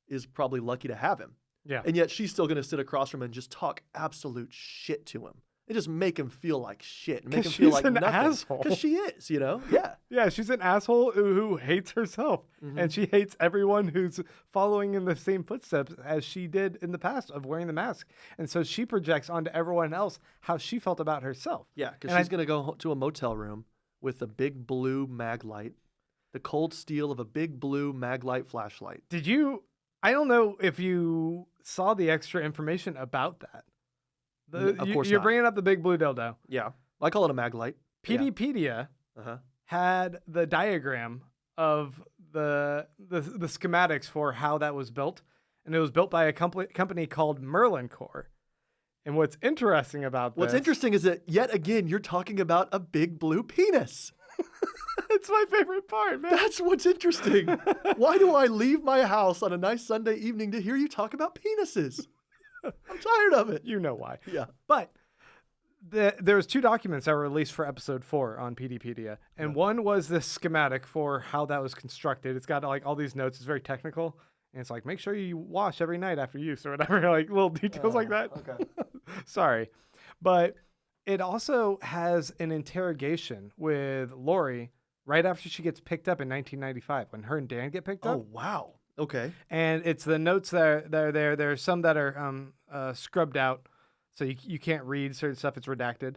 is probably lucky to have him. Yeah. And yet she's still going to sit across from him and just talk absolute shit to him. And just make him feel like shit. And make him feel like an nothing. asshole. Because she is, Yeah. Yeah, she's an asshole who hates herself. Mm-hmm. And she hates everyone who's following in the same footsteps as she did in the past of wearing the mask. And so she projects onto everyone else how she felt about herself. Yeah, because she's going to go to a motel room with a big blue mag light, the cold steel of a big blue mag light flashlight. I don't know if you saw the extra information about that. Of course you're not. bringing up the big blue dildo. Yeah. I call it a mag light. PDpedia had the diagram of the schematics for how that was built, and it was built by a company called Merlin Corps. And what's interesting about this... What's interesting is that, yet again, you're talking about a big blue penis. It's my favorite part, man. That's what's interesting. Why do I leave my house on a nice Sunday evening to hear you talk about penises? I'm tired of it. You know why. Yeah. But there's two documents that were released for episode 4 on PDpedia. And one was this schematic for how that was constructed. It's got like all these notes. It's very technical. And it's like, make sure you wash every night after use or whatever. Like little details like that. Okay. Sorry. But it also has an interrogation with Laurie right after she gets picked up in 1995 when her and Dan get picked up. Oh, wow. Okay. And it's the notes that are there. There's some that are scrubbed out, so you can't read certain stuff. It's redacted.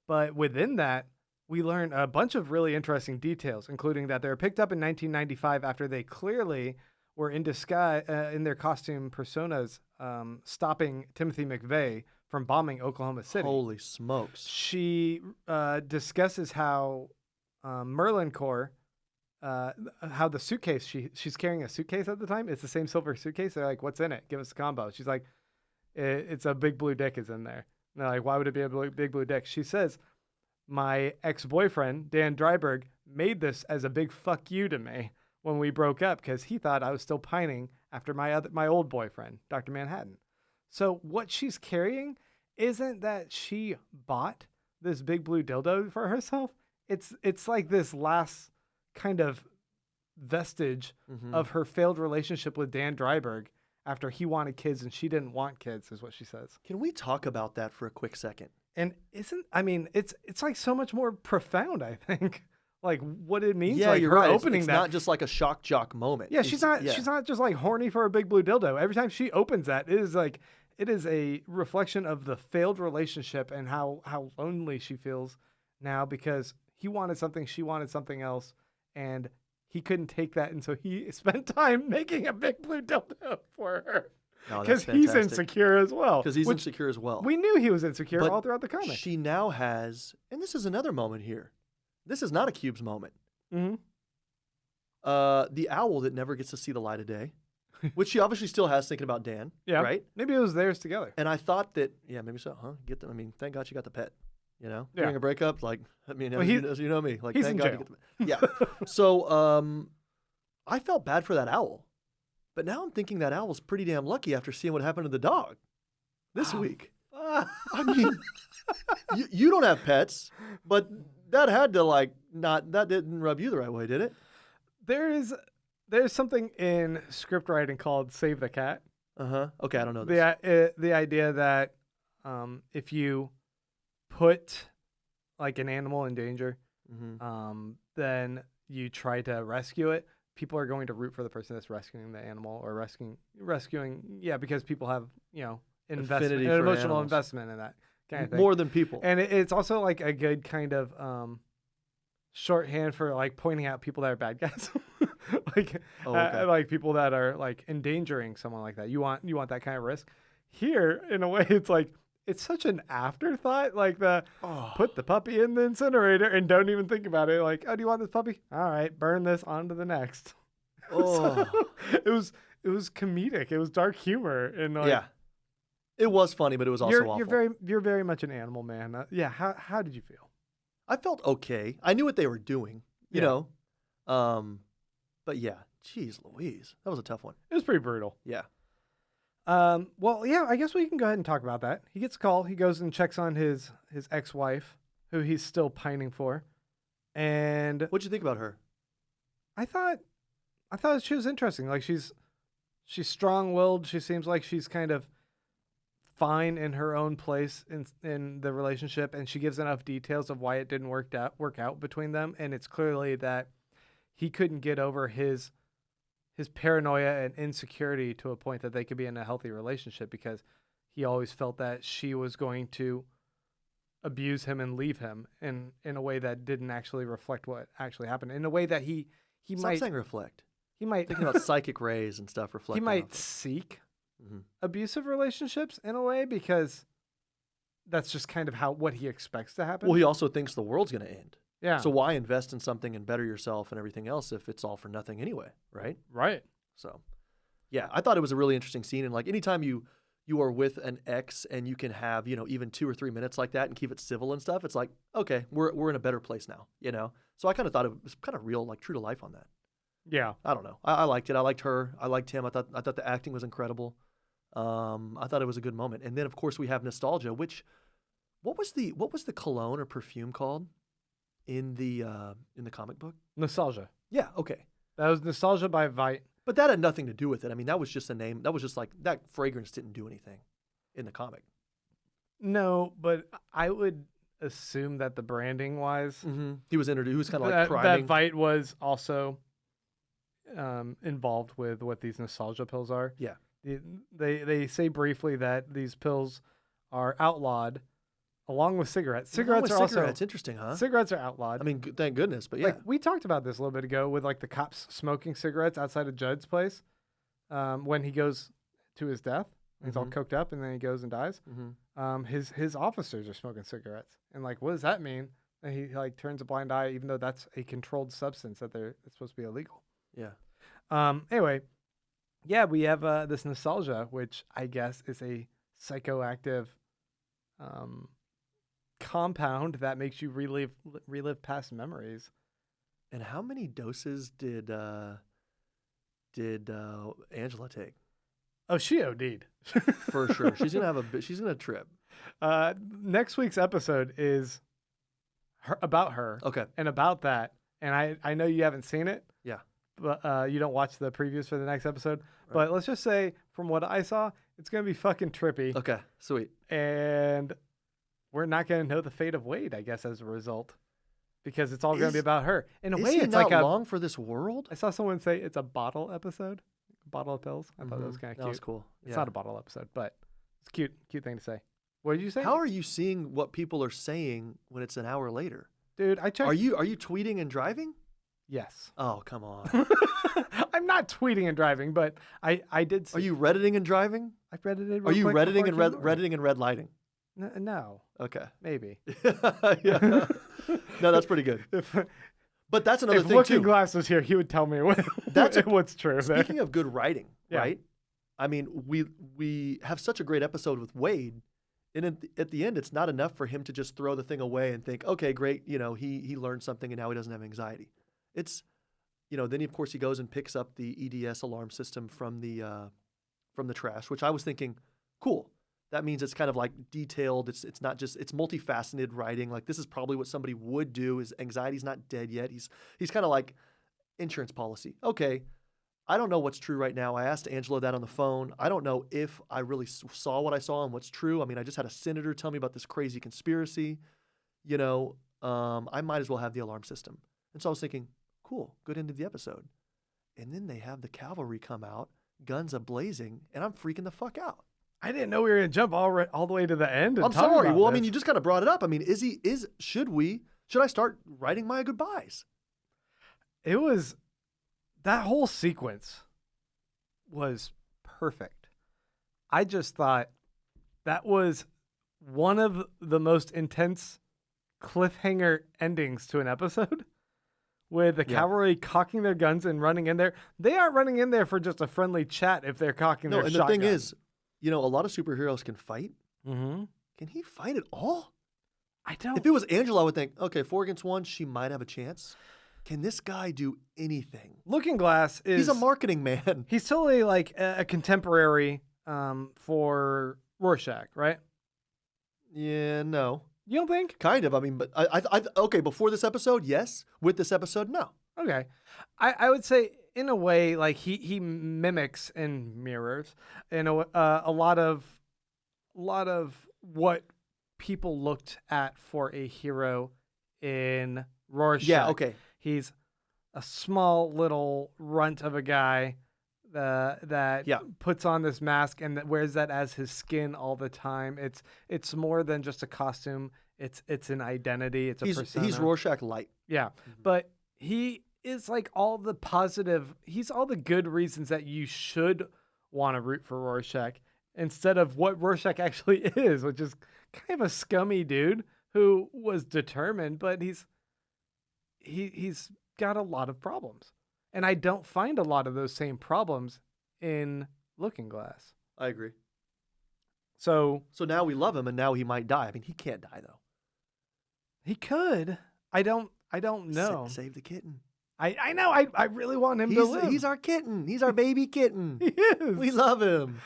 But within that, we learn a bunch of really interesting details, including that they were picked up in 1995 after they clearly were in disguise, in their costume personas, stopping Timothy McVeigh from bombing Oklahoma City. Holy smokes. She discusses how Merlin Corps... how the suitcase, she's carrying a suitcase at the time. It's the same silver suitcase. They're like, what's in it? Give us a combo. She's like, it's a big blue dick is in there. And they're like, why would it be a big blue dick? She says, my ex-boyfriend, Dan Dryberg, made this as a big fuck you to me when we broke up because he thought I was still pining after my old boyfriend, Dr. Manhattan. So what she's carrying isn't that she bought this big blue dildo for herself. It's like this last kind of vestige of her failed relationship with Dan Dryberg after he wanted kids and she didn't want kids, is what she says. Can we talk about that for a quick second? And it's like so much more profound, I think. like what it means. Yeah, like you're her right. opening It's that. not just like a shock jock moment. Yeah, she's not. Yeah. She's not just like horny for a big blue dildo. Every time she opens that, it is a reflection of the failed relationship and how lonely she feels now because he wanted something, she wanted something else, and he couldn't take that, and so he spent time making a big blue dildo for her No, because that's he's fantastic. insecure as well. Because he's which insecure as well. we knew he was insecure But all throughout the comic. She now has, and this is another moment here. This is not a Cubes moment. Mm-hmm. The owl that never gets to see the light of day, which she obviously still has thinking about Dan. Yeah, Right. Maybe it was theirs together. And I thought that, yeah, maybe so, huh? Get them. I mean, thank God she got the pet. You know, Yeah. during a breakup, like, I mean, Well, as you know me, like, he's thank in God you get the Yeah. So, I felt bad for that owl, but now I'm thinking that owl's pretty damn lucky after seeing what happened to the dog this week. I mean, you don't have pets, but that had to that didn't rub you the right way, did it? There's something in script writing called "Save the Cat." Okay, I don't know this. The idea that if you put like an animal in danger, then you try to rescue it. People are going to root for the person that's rescuing the animal or rescuing. Yeah, because people have investment, Affinity an for emotional animals. investment in that kind of thing. More than people. And it's also like a good kind of shorthand for like pointing out people that are bad guys, like okay. like people that are like endangering someone like that. You want that kind of risk. Here, in a way, it's like it's such an afterthought. Like put the puppy in the incinerator and don't even think about it. Like, oh, do you want this puppy? All right, burn this on to the next. Oh. It was comedic. It was dark humor and like, Yeah. It was funny, but it was also awful. You're very much an animal man. Yeah. How did you feel? I felt okay. I knew what they were doing, you know. But yeah, geez Louise. That was a tough one. It was pretty brutal. Yeah. Well, yeah, I guess we can go ahead and talk about that. He gets a call. He goes and checks on his ex-wife, who he's still pining for. And What'd you think about her? I thought she was interesting. Like she's strong-willed. She seems like she's kind of fine in her own place in the relationship, and she gives enough details of why it didn't work out between them, and it's clearly that he couldn't get over his paranoia and insecurity to a point that they could be in a healthy relationship because he always felt that she was going to abuse him and leave him in a way that didn't actually reflect what actually happened, in a way that he Stop might saying reflect. he might Thinking about psychic rays and stuff he reflecting. might off it. seek Mhm. abusive relationships in a way because that's just kind of what he expects to happen. Well, he also thinks the world's going to end. yeah. So why invest in something and better yourself and everything else if it's all for nothing anyway, right? right. So, yeah, I thought it was a really interesting scene. And like anytime you are with an ex and you can have, even 2 or 3 minutes like that and keep it civil and stuff, it's like, okay, we're in a better place now, So I kind of thought it was kind of real, like true to life on that. Yeah. I don't know. I liked it. I liked her. I liked him. I thought the acting was incredible. I thought it was a good moment. And then of course we have nostalgia, which what was the cologne or perfume called in the comic book? Nostalgia. Yeah, okay. That was Nostalgia by Veidt. But that had nothing to do with it. I mean, that was just a name. That was just like that fragrance didn't do anything in the comic. No, but I would assume that the branding wise, He was introduced. He was kind of like that priming. Veidt was also involved with what these nostalgia pills are. Yeah. They say briefly that these pills are outlawed along with cigarettes. Cigarettes are also cigarettes. Interesting, huh? cigarettes are outlawed. I mean, thank goodness. But yeah, Like we talked about this a little bit ago with like the cops smoking cigarettes outside of Judd's place when he goes to his death. He's all coked up and then he goes and dies. His officers are smoking cigarettes. And like, what does that mean? And he like turns a blind eye, even though that's a controlled substance that it's supposed to be illegal. yeah. Anyway, yeah, we have this nostalgia, which I guess is a psychoactive compound that makes you relive past memories. And how many doses did Angela take? Oh, she OD'd. For sure, she's gonna trip. Next week's episode is about her. Okay. And about that. And I know you haven't seen it. Yeah. But you don't watch the previews for the next episode. Right. But let's just say, from what I saw, it's going to be fucking trippy. Okay. Sweet. And we're not going to know the fate of Wade, I guess, as a result. because it's all going to be about her. In a Is way, he it's not like long for this world? I saw someone say it's a bottle episode, bottle of pills. I thought that was kind of cute. That was cool. It's not a bottle episode, but it's cute thing to say. What did you say? How are you seeing what people are saying when it's an hour later? Dude, I checked. Are you tweeting and driving? Yes. Oh, come on. I'm not tweeting and driving, but I did. Are you Redditing and driving? I Reddited. Are you Redditing and red? Redditing and red lighting? No. Okay. Maybe. Yeah. No, that's pretty good. But that's another If thing Looking too. Glass was here, he would tell me what's true. Speaking of good writing, Yeah. right? I mean, we have such a great episode with Wade, and at the end, it's not enough for him to just throw the thing away and think, okay, great, he learned something and now he doesn't have anxiety. It's, then of course he goes and picks up the EDS alarm system from the trash, which I was thinking, cool. That means it's kind of like detailed. It's not just, it's multifaceted writing. Like this is probably what somebody would do. His anxiety's not dead yet. He's kind of like insurance policy. Okay, I don't know what's true right now. I asked Angela that on the phone. I don't know if I really saw what I saw and what's true. I mean, I just had a senator tell me about this crazy conspiracy. I might as well have the alarm system. And so I was thinking, cool, good end of the episode. And then they have the cavalry come out, guns a-blazing, and I'm freaking the fuck out. I didn't know we were going to jump all the way to the end. I'm sorry. Well, I mean, you just kind of brought it up. I mean, should I start writing my goodbyes? It was, that whole sequence was perfect. I just thought that was one of the most intense cliffhanger endings to an episode, with the cavalry cocking their guns and running in there. They aren't running in there for just a friendly chat if they're cocking their shotgun. No, and the thing is, a lot of superheroes can fight. Mm-hmm. Can he fight at all? I don't. If it was Angela, I would think, okay, 4 against 1, she might have a chance. Can this guy do anything? Looking Glass is... He's a marketing man. He's totally like a contemporary for Rorschach, right? Yeah, no. You don't think? Kind of. I mean, but okay, before this episode, yes. With this episode, no. Okay. I would say, in a way, like he mimics and mirrors a lot of what people looked at for a hero in Rorschach. Yeah, okay. He's a small little runt of a guy that puts on this mask and that wears that as his skin all the time. It's more than just a costume. It's an identity. It's a persona. He's Rorschach light. Yeah, but he is like all the positive. He's all the good reasons that you should want to root for Rorschach instead of what Rorschach actually is, which is kind of a scummy dude who was determined, but he's got a lot of problems. And I don't find a lot of those same problems in Looking Glass. I agree. So now we love him, and now he might die. I mean, he can't die though. He could. I don't know. Save the kitten. I know. I really want him to live. He's our kitten. He's our baby kitten. He is. We love him.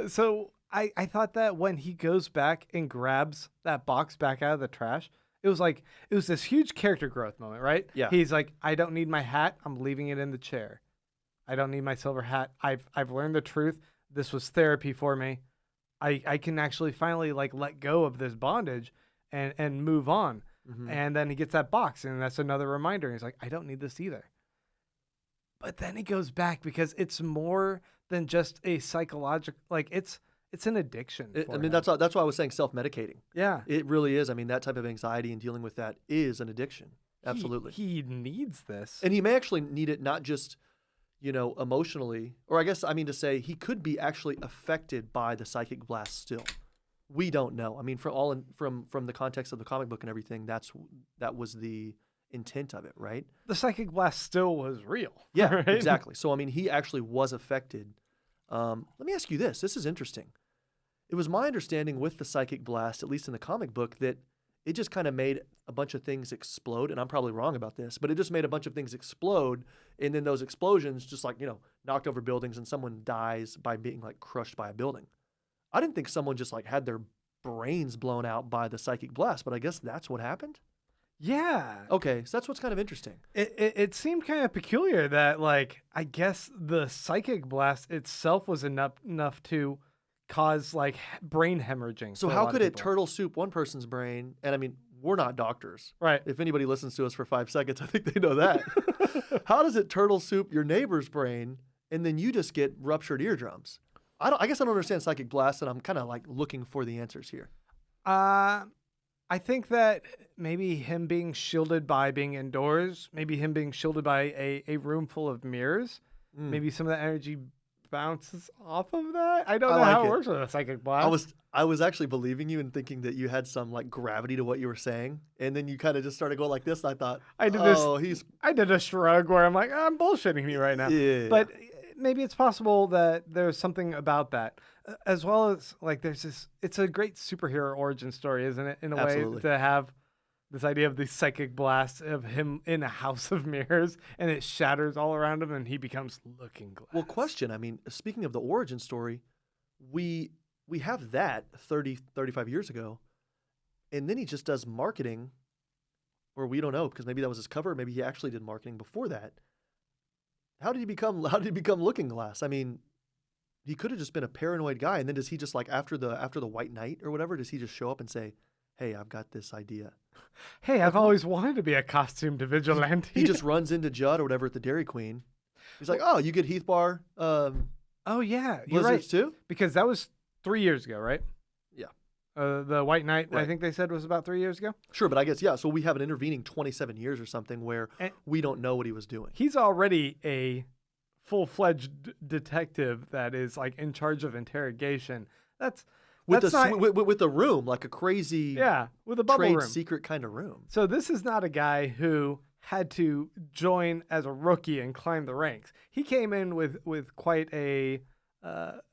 So I thought that when he goes back and grabs that box back out of the trash, it was this huge character growth moment, right? Yeah. He's like, I don't need my hat. I'm leaving it in the chair. I don't need my silver hat. I've learned the truth. This was therapy for me. I can actually finally like let go of this bondage and move on. Mm-hmm. And then he gets that box, and that's another reminder. He's like, I don't need this either. But then he goes back because it's more than just a psychological, like it's an addiction. That's why I was saying self-medicating. Yeah. It really is. I mean, that type of anxiety and dealing with that is an addiction. Absolutely. He needs this. And he may actually need it not just, emotionally, or I guess I mean to say he could be actually affected by the psychic blast still. We don't know. I mean, from the context of the comic book and everything, that was the intent of it, right? The psychic blast still was real. Yeah, right? Exactly. So, I mean, he actually was affected. Let me ask you this. This is interesting. It was my understanding with the psychic blast, at least in the comic book, that it just kind of made a bunch of things explode. And I'm probably wrong about this, but it just made a bunch of things explode. And then those explosions just knocked over buildings and someone dies by being crushed by a building. I didn't think someone just had their brains blown out by the psychic blast, but I guess that's what happened. Yeah. Okay, so that's what's kind of interesting. It seemed kind of peculiar that I guess the psychic blast itself was enough to cause brain hemorrhaging. So how could it turtle soup one person's brain? And I mean, we're not doctors. Right. If anybody listens to us for 5 seconds, I think they know that. How does it turtle soup your neighbor's brain and then you just get ruptured eardrums? I guess I don't understand psychic blast, and I'm kind of like looking for the answers here. I think that maybe him being shielded by being indoors, maybe him being shielded by a room full of mirrors, maybe some of that energy bounces off of that. I don't know how it works with a psychic blast. I was actually believing you and thinking that you had some like gravity to what you were saying, and then you kind of just started going like this. And I thought, I did a shrug where I'm like, I'm bullshitting you right now. Yeah. But maybe it's possible that there's something about that, as well as like there's this. It's a great superhero origin story, isn't it? In a way, to have this idea of the psychic blast of him in a house of mirrors, and it shatters all around him, and he becomes Looking Glass. Well, question. I mean, speaking of the origin story, we have that 35 years ago, and then he just does marketing, or we don't know because maybe that was his cover. Maybe he actually did marketing before that. How did he become Looking Glass? I mean, he could have just been a paranoid guy, and then does he just like after the White Knight or whatever, does he just show up and say, "Hey, I've got this idea. Hey, I've always wanted to be a costumed vigilante." He just runs into Judd or whatever at the Dairy Queen. He's like, "Oh, you get Heath Bar oh yeah, you're blizzards right. too?" Because that was 3 years ago, right? Yeah. The White Knight, Right. I think they said was about 3 years ago. Sure, but I guess, yeah, so we have an intervening 27 years or something where we don't know what he was doing. He's already a full-fledged detective that is like in charge of interrogation. With a room, like a crazy with a bubble trade room. secret kind of room. So this is not a guy who had to join as a rookie and climb the ranks. He came in with quite a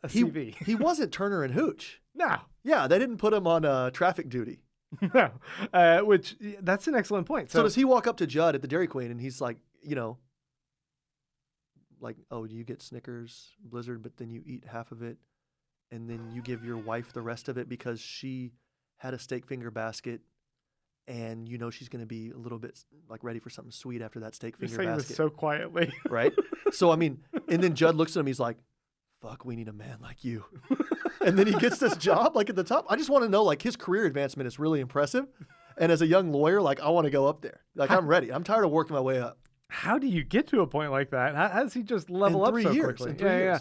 CV. He wasn't Turner and Hooch. No. Yeah, they didn't put him on traffic duty. No. Which, that's an excellent point. So does he walk up to Judd at the Dairy Queen and he's like, like, "Oh, you get Snickers, Blizzard, but then you eat half of it, and then you give your wife the rest of it because she had a steak finger basket, and she's going to be a little bit like ready for something sweet after that steak You're finger saying basket." this so quietly. Right? So, I mean, and then Judd looks at him, he's like, "Fuck, we need a man like you." And then he gets this job like at the top. I just want to know, like, his career advancement is really impressive. And as a young lawyer, like, I want to go up there. Like, I'm ready. I'm tired of working my way up. How do you get to a point like that? How does he just level up so quickly? In 3 years. Yeah.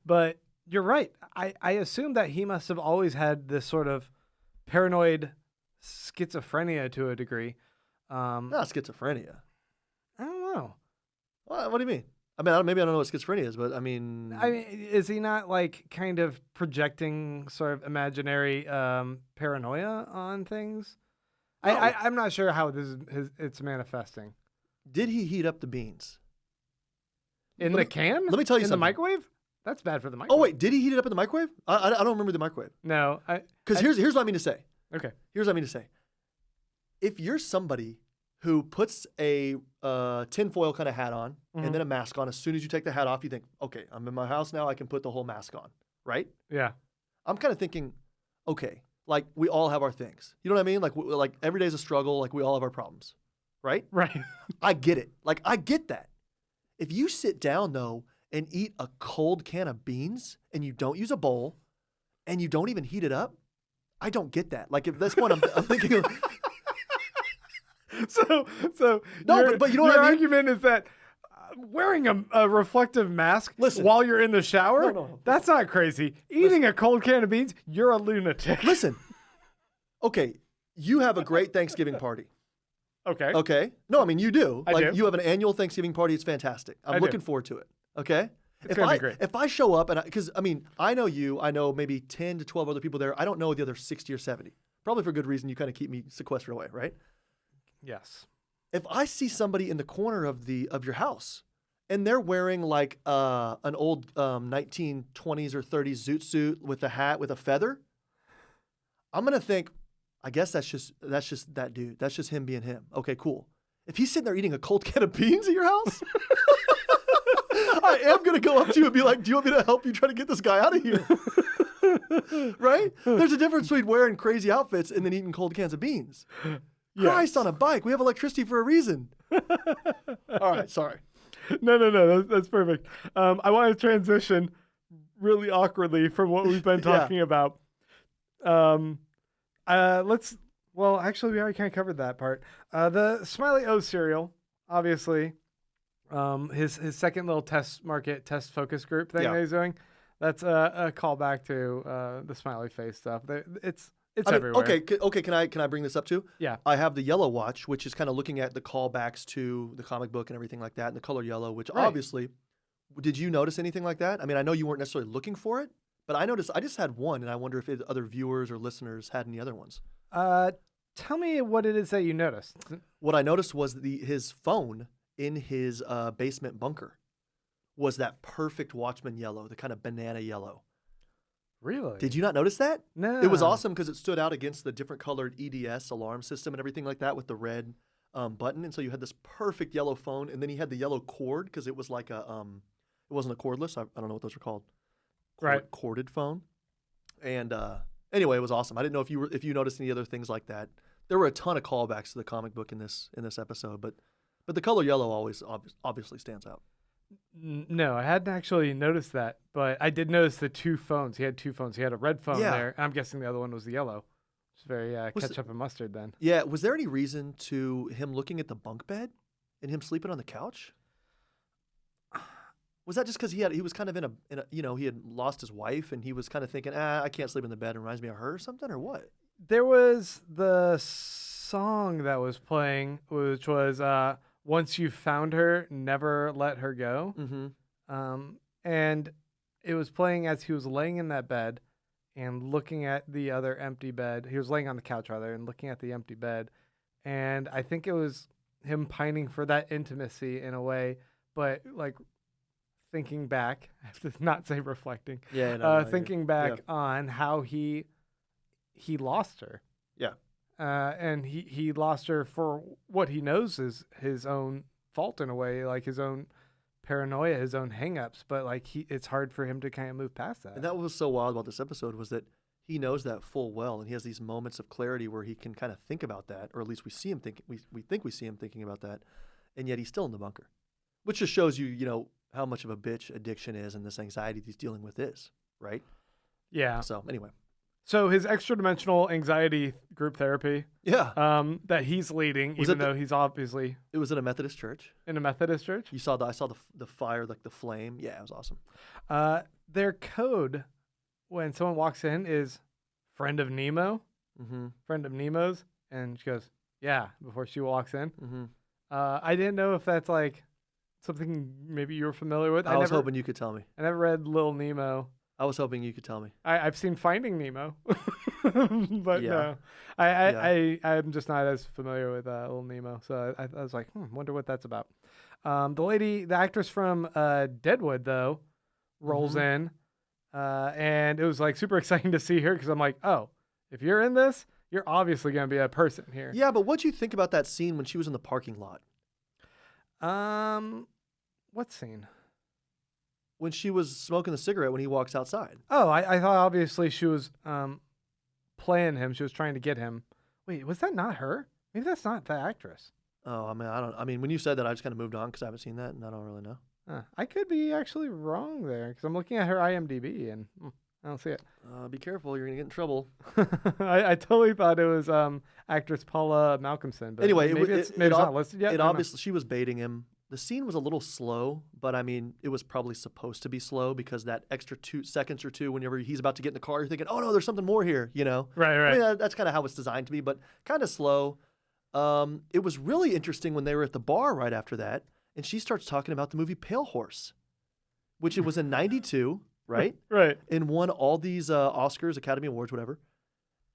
But you're right. I assume that he must have always had this sort of paranoid schizophrenia to a degree. Not schizophrenia. I don't know. What do you mean? I mean, maybe I don't know what schizophrenia is, but I mean, is he not like kind of projecting sort of imaginary paranoia on things? No. I'm not sure how it's manifesting. Did he heat up the beans? In the can? Let me tell you something. In the microwave? That's bad for the microwave. Oh, wait. Did he heat it up in the microwave? I don't remember the microwave. No. Because here's what I mean to say. Okay. Here's what I mean to say. If you're somebody who puts a tinfoil kind of hat on and then a mask on, as soon as you take the hat off, you think, okay, I'm in my house now. I can put the whole mask on, right? Yeah. I'm kind of thinking, okay, like we all have our things. You know what I mean? Like every day's a struggle. Like we all have our problems, right? Right. I get it. Like I get that. If you sit down though and eat a cold can of beans and you don't use a bowl and you don't even heat it up, I don't get that. Like at this point, I'm thinking of. So no, but you know what I mean? Your argument is that wearing a reflective mask while you're in the shower, that's not crazy. Eating a cold can of beans, you're a lunatic. Listen, okay, you have a great Thanksgiving party. Okay. Okay. No, I mean, you do. I do. You have an annual Thanksgiving party. It's fantastic. I'm looking forward to it. Okay. It's going to be great. If I show up because I know you, I know maybe 10 to 12 other people there. I don't know the other 60 or 70. Probably for good reason. You kind of keep me sequestered away, right? Yes. If I see somebody in the corner of your house and they're wearing like an old 1920s or 30s zoot suit with a hat with a feather, I'm gonna think, I guess that's just that dude. That's just him being him. Okay, cool. If he's sitting there eating a cold can of beans at your house, I am gonna go up to you and be like, "Do you want me to help you try to get this guy out of here?" Right? There's a difference between wearing crazy outfits and then eating cold cans of beans. Yes. Christ on a bike. We have electricity for a reason. All right, sorry. No, that's perfect. I want to transition really awkwardly from what we've been talking about. Let's Well, actually, we already kind of covered that part. The Smiley O cereal, obviously, his second little test focus group thing Yeah. that he's doing. That's a callback to the smiley face stuff. It's I mean, everywhere. okay. Can I bring this up too? Yeah. I have the yellow watch, which is kind of looking at the callbacks to the comic book and everything like that, and the color yellow, which Right. obviously, did you notice anything like that? I mean, I know you weren't necessarily looking for it, but I noticed. I just had one, and I wonder if other viewers or listeners had any other ones. Tell me what it is that you noticed. What I noticed was his phone in his basement bunker was that perfect Watchman yellow, the kind of banana yellow. Really? Did you not notice that? No. It was awesome because it stood out against the different colored EDS alarm system and everything like that with the red button. And so you had this perfect yellow phone, and then he had the yellow cord because it was like it wasn't a cordless. I don't know what those are called. Right. Corded phone. And anyway, it was awesome. I didn't know if you noticed any other things like that. There were a ton of callbacks to the comic book in this episode, but the color yellow always obviously stands out. No, I hadn't actually noticed that, but I did notice the two phones. He had two phones. He had a red phone Yeah. there. I'm guessing the other one was the yellow. It's very Was ketchup and mustard then. Yeah, was there any reason to him looking at the bunk bed and him sleeping on the couch? Was that just because he was kind of in a he had lost his wife and he was kind of thinking, I can't sleep in the bed. It reminds me of her or something, or what? There was the song that was playing, which was "Once You Found Her, Never Let Her Go," Mm-hmm. and it was playing as he was laying in that bed and looking at the other empty bed. He was laying on the couch rather and looking at the empty bed, and I think it was him pining for that intimacy in a way, but like thinking back, I have to not say reflecting. Yeah, no, thinking back on how he lost her. Yeah. And he lost her for what he knows is his own fault in a way, like his own paranoia, his own hangups. But like it's hard for him to kind of move past that. And that was so wild about this episode was that he knows that full well, and he has these moments of clarity where he can kind of think about that, or at least we see him think we think we see him thinking about that, and yet he's still in the bunker, which just shows you how much of a bitch addiction is and this anxiety that he's dealing with is, right? Yeah. So anyway. So his extra dimensional anxiety group therapy, Yeah. that he's leading, Was even it though he's obviously It was at a Methodist church. in a Methodist church. I saw the fire, like the flame. Yeah, it was awesome. Their code when someone walks in is friend of Nemo, Mm-hmm. friend of Nemo's, and she goes, yeah, before she walks in. Mm-hmm. I didn't know if that's like something maybe you were familiar with. I was hoping you could tell me. I never read Little Nemo. I was hoping you could tell me. I've seen Finding Nemo, but Yeah. no, I'm just not as familiar with Little Nemo. So I was like, wonder what that's about. The actress from Deadwood though, rolls in, and it was like super exciting to see her because I'm like, oh, if you're in this, you're obviously gonna be a person here. Yeah, but what'd you think about that scene when she was in the parking lot? What scene? When she was smoking the cigarette when he walks outside. Oh, I thought obviously she was playing him. She was trying to get him. Wait, was that not her? Maybe that's not the actress. Oh, I mean, when you said that, I just kind of moved on because I haven't seen that, and I don't really know. I could be actually wrong there because I'm looking at her IMDb and I don't see it. Be careful, you're gonna get in trouble. I totally thought it was actress Paula Malcolmson. But Anyway, maybe it's not listed yet. It obviously she was baiting him. The scene was a little slow, but I mean, it was probably supposed to be slow because that extra 2 seconds or two, whenever he's about to get in the car, you're thinking, "Oh no, there's something more here," Right. I mean, that's kind of how it's designed to be, but kind of slow. It was really interesting when they were at the bar right after that, and she starts talking about the movie Pale Horse, which it was in '92, right? Right. And won all these Oscars, Academy Awards, whatever.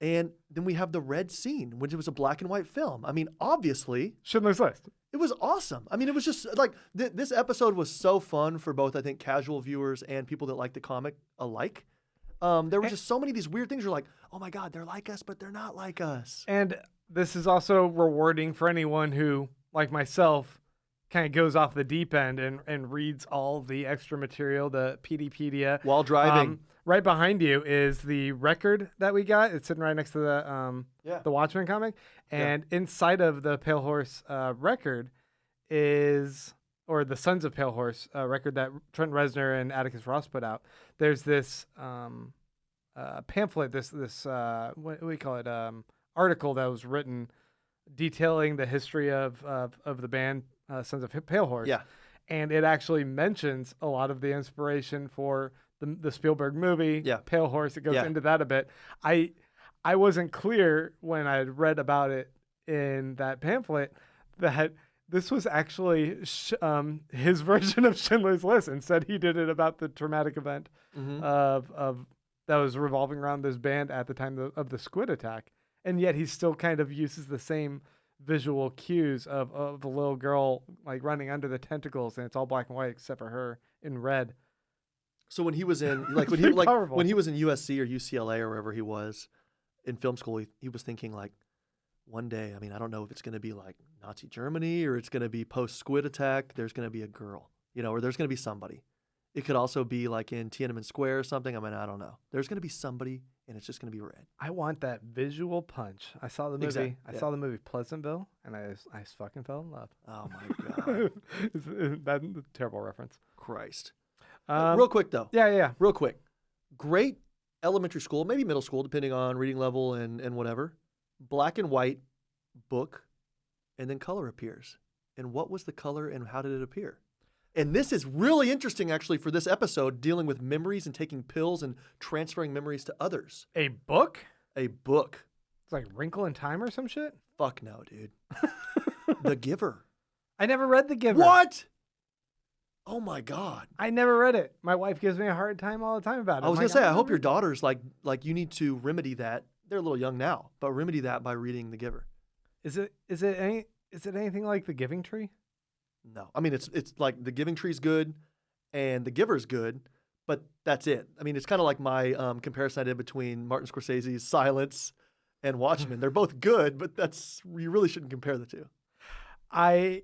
And then we have the red scene, which was a black and white film. I mean, obviously, Schindler's List. it was awesome. I mean, it was just like this episode was so fun for both, I think, casual viewers and people that like the comic alike. There were just so many of these weird things. You're like, oh my God, they're like us, but they're not like us. And this is also rewarding for anyone who, like myself, kind of goes off the deep end and reads all the extra material, the PDpedia. While driving. Right behind you is the record that we got. It's sitting right next to the Watchmen comic. And inside of the Pale Horse record or the Sons of Pale Horse record that Trent Reznor and Atticus Ross put out. There's this pamphlet, this what do we call it? article that was written detailing the history of the band Sons of Pale Horse. Yeah. And it actually mentions a lot of the inspiration for the Spielberg movie, Yeah. Pale Horse. It goes Yeah. into that a bit. I wasn't clear when I had read about it in that pamphlet that this was actually his version of Schindler's List, and said he did it about the traumatic event of that was revolving around this band at the time of the squid attack. And yet he still kind of uses the same visual cues of a little girl like running under the tentacles, and it's all black and white except for her in red. So when he was in when he was in USC or UCLA or wherever he was in film school, he was thinking like, one day, I mean, I don't know if it's going to be like Nazi Germany or it's going to be post-squid attack. There's going to be a girl, or there's going to be somebody. It could also be like in Tiananmen Square or something. I mean, I don't know. There's going to be somebody, and it's just going to be red. I want that visual punch. I saw the movie. Exactly. I saw the movie Pleasantville, and I fucking fell in love. Oh my god, that's a terrible reference. Christ. Real quick though. Yeah. Real quick. Great elementary school, maybe middle school, depending on reading level and whatever. Black and white book, and then color appears. And what was the color and how did it appear? And this is really interesting, actually, for this episode, dealing with memories and taking pills and transferring memories to others. A book? A book. It's like Wrinkle in Time or some shit? Fuck no, dude. The Giver. I never read The Giver. What? Oh my God. I never read it. My wife gives me a hard time all the time about it. I was going to say, I hope your daughters, like you need to remedy that. They're a little young now, but remedy that by reading The Giver. Is it anything like The Giving Tree? No. I mean, it's like The Giving Tree's good and The Giver's good, but that's it. I mean, it's kind of like my comparison I did between Martin Scorsese's Silence and Watchmen. They're both good, but you really shouldn't compare the two. I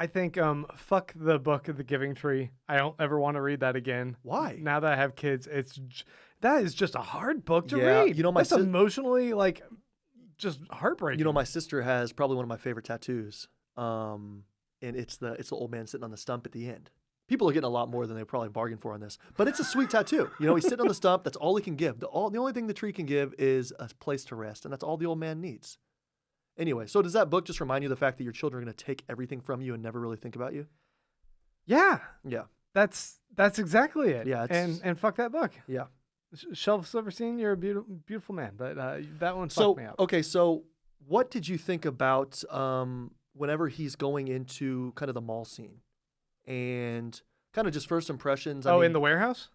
think fuck the book of The Giving Tree. I don't ever want to read that again. Why? Now that I have kids, that is just a hard book to Yeah, read. my That's emotionally like just heartbreaking. My sister has probably one of my favorite tattoos. And it's the old man sitting on the stump at the end. People are getting a lot more than they probably bargained for on this, but it's a sweet tattoo. He's sitting on the stump. That's all he can give. The only thing the tree can give is a place to rest, and that's all the old man needs. Anyway, so does that book just remind you of the fact that your children are going to take everything from you and never really think about you? Yeah. Yeah. That's exactly it. Yeah. And fuck that book. Yeah. Shelf Silverstein, you're a beautiful man, but that one fucked me up. Okay, so what did you think about whenever he's going into kind of the mall scene and kind of just first impressions? I mean, in the warehouse?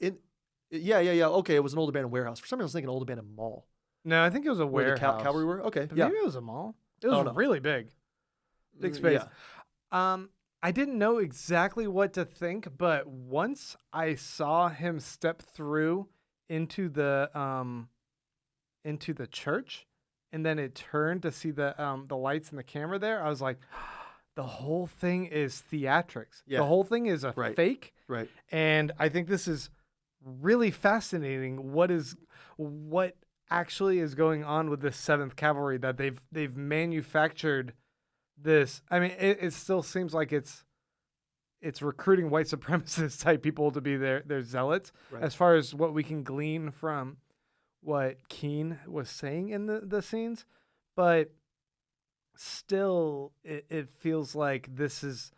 Yeah. Okay, it was an old abandoned warehouse. For some reason, I was thinking old abandoned mall. No, I think it was a warehouse. Where the cavalry were? Okay, but yeah. Maybe it was a mall. It was really big. Big space. Yeah. I didn't know exactly what to think, but once I saw him step through into the church, and then it turned to see the lights and the camera there, I was like, the whole thing is theatrics. Yeah. The whole thing is a fake. Right. And I think this is really fascinating. What actually is going on with the Seventh Cavalry, that they've manufactured this. I mean, it still seems like it's recruiting white supremacist type people to be their zealots. Right. As far as what we can glean from what Keane was saying in the scenes, but still it feels like this is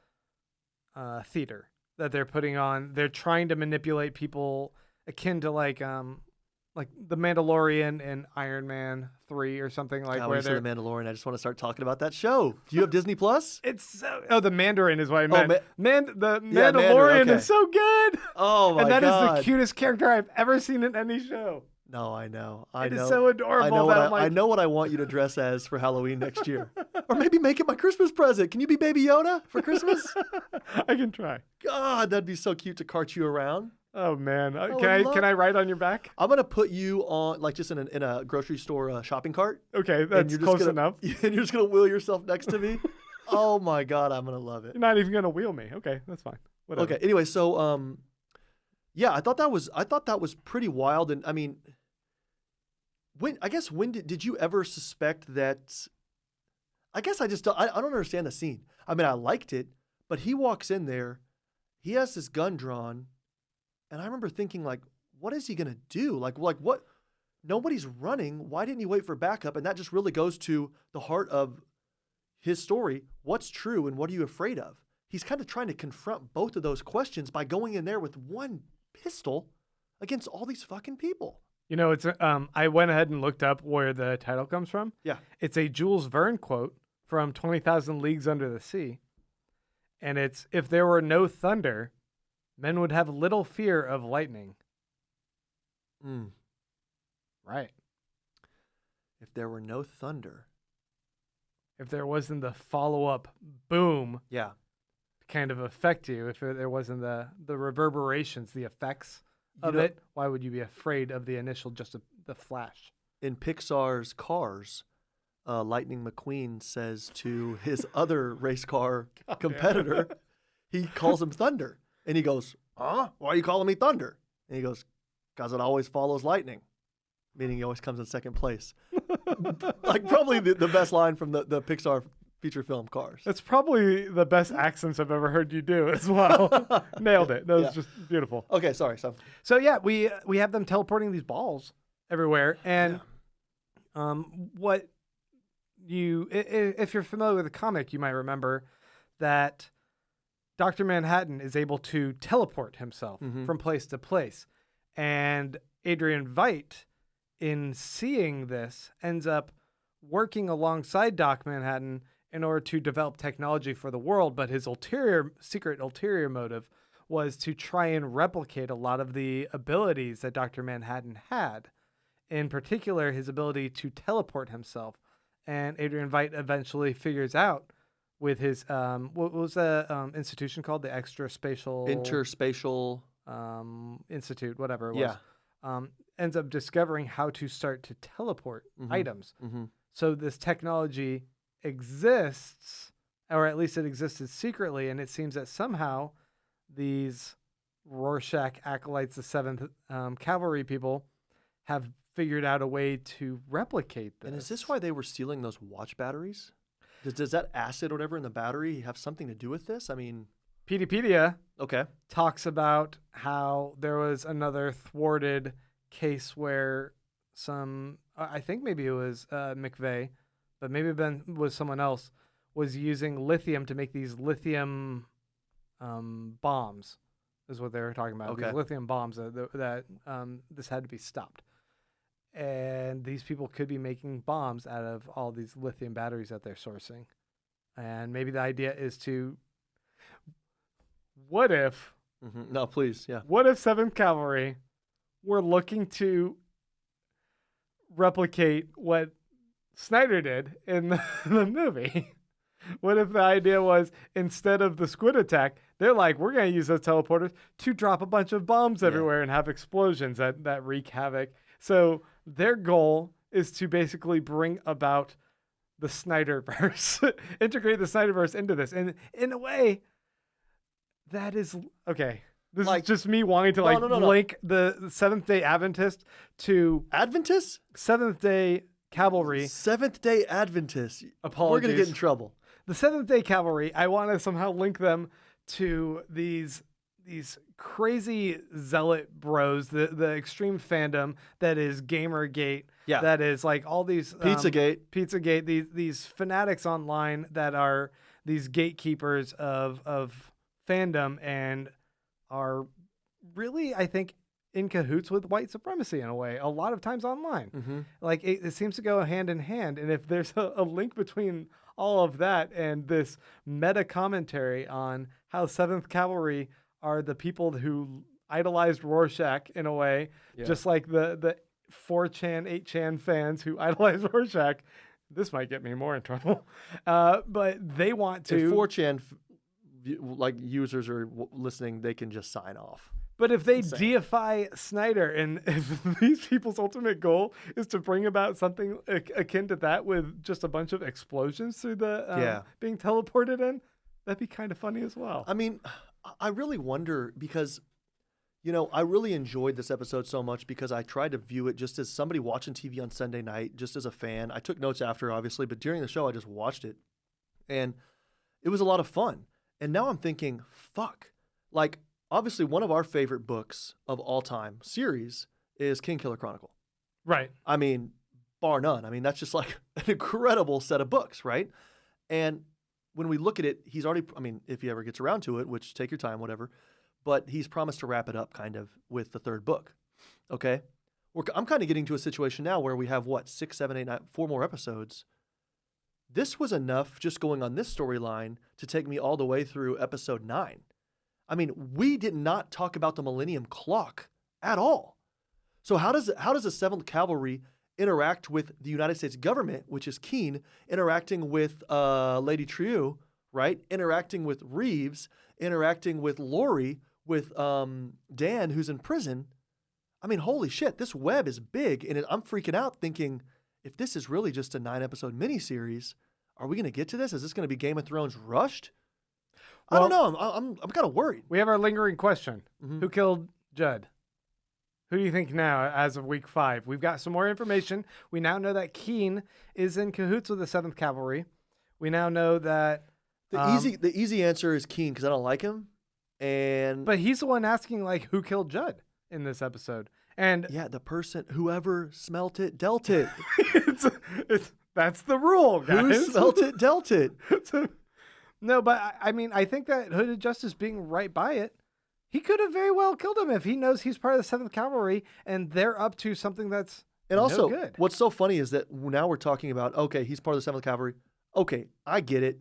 theater that they're putting on. They're trying to manipulate people akin to like The Mandalorian and Iron Man 3 or something like God, where they're The Mandalorian. I just want to start talking about that show. Do you have Disney Plus? The Mandarin is what I meant. The Mandalorian Mandarin, okay. is so good. Oh my God. And that is the cutest character I've ever seen in any show. No, I know. It is so adorable. I know what I want you to dress as for Halloween next year. Or maybe make it my Christmas present. Can you be Baby Yoda for Christmas? I can try. God, that'd be so cute to cart you around. Oh man, can I ride on your back? I'm gonna put you on like just in a grocery store shopping cart. Okay, that's close enough. And you're just gonna wheel yourself next to me. Oh my God, I'm gonna love it. You're not even gonna wheel me. Okay, that's fine. Whatever. Okay. Anyway, so yeah, I thought that was pretty wild, and I mean, when did you ever suspect that? I guess I don't understand the scene. I mean, I liked it, but he walks in there, he has this gun drawn. And I remember thinking, like, what is he going to do? Like what? nobody's running. Why didn't he wait for backup? And that just really goes to the heart of his story. What's true and what are you afraid of? He's kind of trying to confront both of those questions by going in there with one pistol against all these fucking people. You know, it's I went ahead and looked up where the title comes from. Yeah. It's a Jules Verne quote from 20,000 Leagues Under the Sea. And it's, if there were no thunder, men would have little fear of lightning. Right. If there were no thunder. If there wasn't the follow-up boom Yeah. to kind of affect you, if there wasn't the reverberations, the effects of know- it, why would you be afraid of the initial, the flash? In Pixar's Cars, Lightning McQueen says to his other race car competitor, he calls him Thunder. And he goes, huh? Why are you calling me Thunder? And he goes, because it always follows lightning. Meaning he always comes in second place. Like probably the best line from the Pixar feature film Cars. That's probably the best accents I've ever heard you do as well. Nailed it. That was just beautiful. Okay, sorry. So yeah, we have them teleporting these balls everywhere. And what if you're familiar with the comic, you might remember that Dr. Manhattan is able to teleport himself from place to place. And Adrian Veidt, in seeing this, ends up working alongside Doc Manhattan in order to develop technology for the world. But his secret ulterior motive was to try and replicate a lot of the abilities that Dr. Manhattan had. In particular, his ability to teleport himself. And Adrian Veidt eventually figures out with his, what was the institution called? The Interspatial Institute, whatever it was. Yeah. Ends up discovering how to start to teleport items. So this technology exists, or at least it existed secretly, and it seems that somehow these Rorschach acolytes, the Seventh Cavalry people, have figured out a way to replicate this. And is this why they were stealing those watch batteries? Does that acid or whatever in the battery have something to do with this? I mean... Peteypedia Okay. talks about how there was another thwarted case where I think maybe it was McVeigh, but maybe Ben was someone else, was using lithium to make these lithium bombs, is what they were talking about. Okay. These lithium bombs that this had to be stopped. And these people could be making bombs out of all these lithium batteries that they're sourcing. And maybe the idea is to... What if... No, please, yeah. What if Seventh Cavalry were looking to replicate what Snyder did in the movie? What if the idea was, instead of the squid attack, they're like, we're going to use those teleporters to drop a bunch of bombs everywhere and have explosions that wreak havoc. So their goal is to basically bring about the Snyderverse, integrate the Snyderverse into this. And in a way, that is, okay, this is just me wanting to link the Seventh-day Adventist to... Adventist? Seventh-day Cavalry. Seventh-day Adventist. Apologies. We're going to get in trouble. The Seventh-day Cavalry, I want to somehow link them to these crazy zealot bros, the extreme fandom that is Gamergate, that is like all these... Pizzagate, these fanatics online that are these gatekeepers of fandom and are really, I think, in cahoots with white supremacy in a way, a lot of times online. Like it seems to go hand in hand. And if there's a link between all of that and this meta commentary on how Seventh Cavalry are the people who idolized Rorschach in a way, just like the 4chan, 8chan fans who idolize Rorschach, this might get me more in trouble. But they want to... If 4chan users are listening, they can just sign off. But if they deify Snyder, and if these people's ultimate goal is to bring about something akin to that with just a bunch of explosions through the being teleported in, that'd be kind of funny as well. I mean, I really wonder because, I really enjoyed this episode so much because I tried to view it just as somebody watching TV on Sunday night, just as a fan. I took notes after, obviously, but during the show, I just watched it. And it was a lot of fun. And now I'm thinking, fuck. Obviously, one of our favorite books of all time series is King Killer Chronicle. Right. I mean, bar none. I mean, that's just like an incredible set of books, right? And when we look at it, he's already, I mean, if he ever gets around to it, which take your time, whatever, but he's promised to wrap it up kind of with the third book. Okay? I'm kind of getting to a situation now where we have, 6, 7, 8, 9, 4 more episodes. This was enough just going on this storyline to take me all the way through episode 9. I mean, we did not talk about the Millennium Clock at all. So how does the Seventh Cavalry interact with the United States government, which is Keen, interacting with Lady Trieu, right? Interacting with Reeves, interacting with Lori, with Dan, who's in prison. I mean, holy shit, this web is big, and I'm freaking out thinking, if this is really just a 9-episode miniseries, are we going to get to this? Is this going to be Game of Thrones rushed? Well, I don't know. I'm kind of worried. We have our lingering question. Mhm. Who killed Judd? Who do you think now as of week 5? We've got some more information. We now know that Keen is in cahoots with the 7th Cavalry. We now know that... The easy answer is Keen because I don't like him. But he's the one asking, like, who killed Judd in this episode. And yeah, the person, whoever smelt it, dealt it. that's the rule, guys. Who smelt it, dealt it. No, but I mean, I think that Hooded Justice being right by it, he could have very well killed him if he knows he's part of the 7th Cavalry and they're up to something that's And also, no good. what's so funny is that now we're talking about, okay, he's part of the 7th Cavalry. Okay, I get it.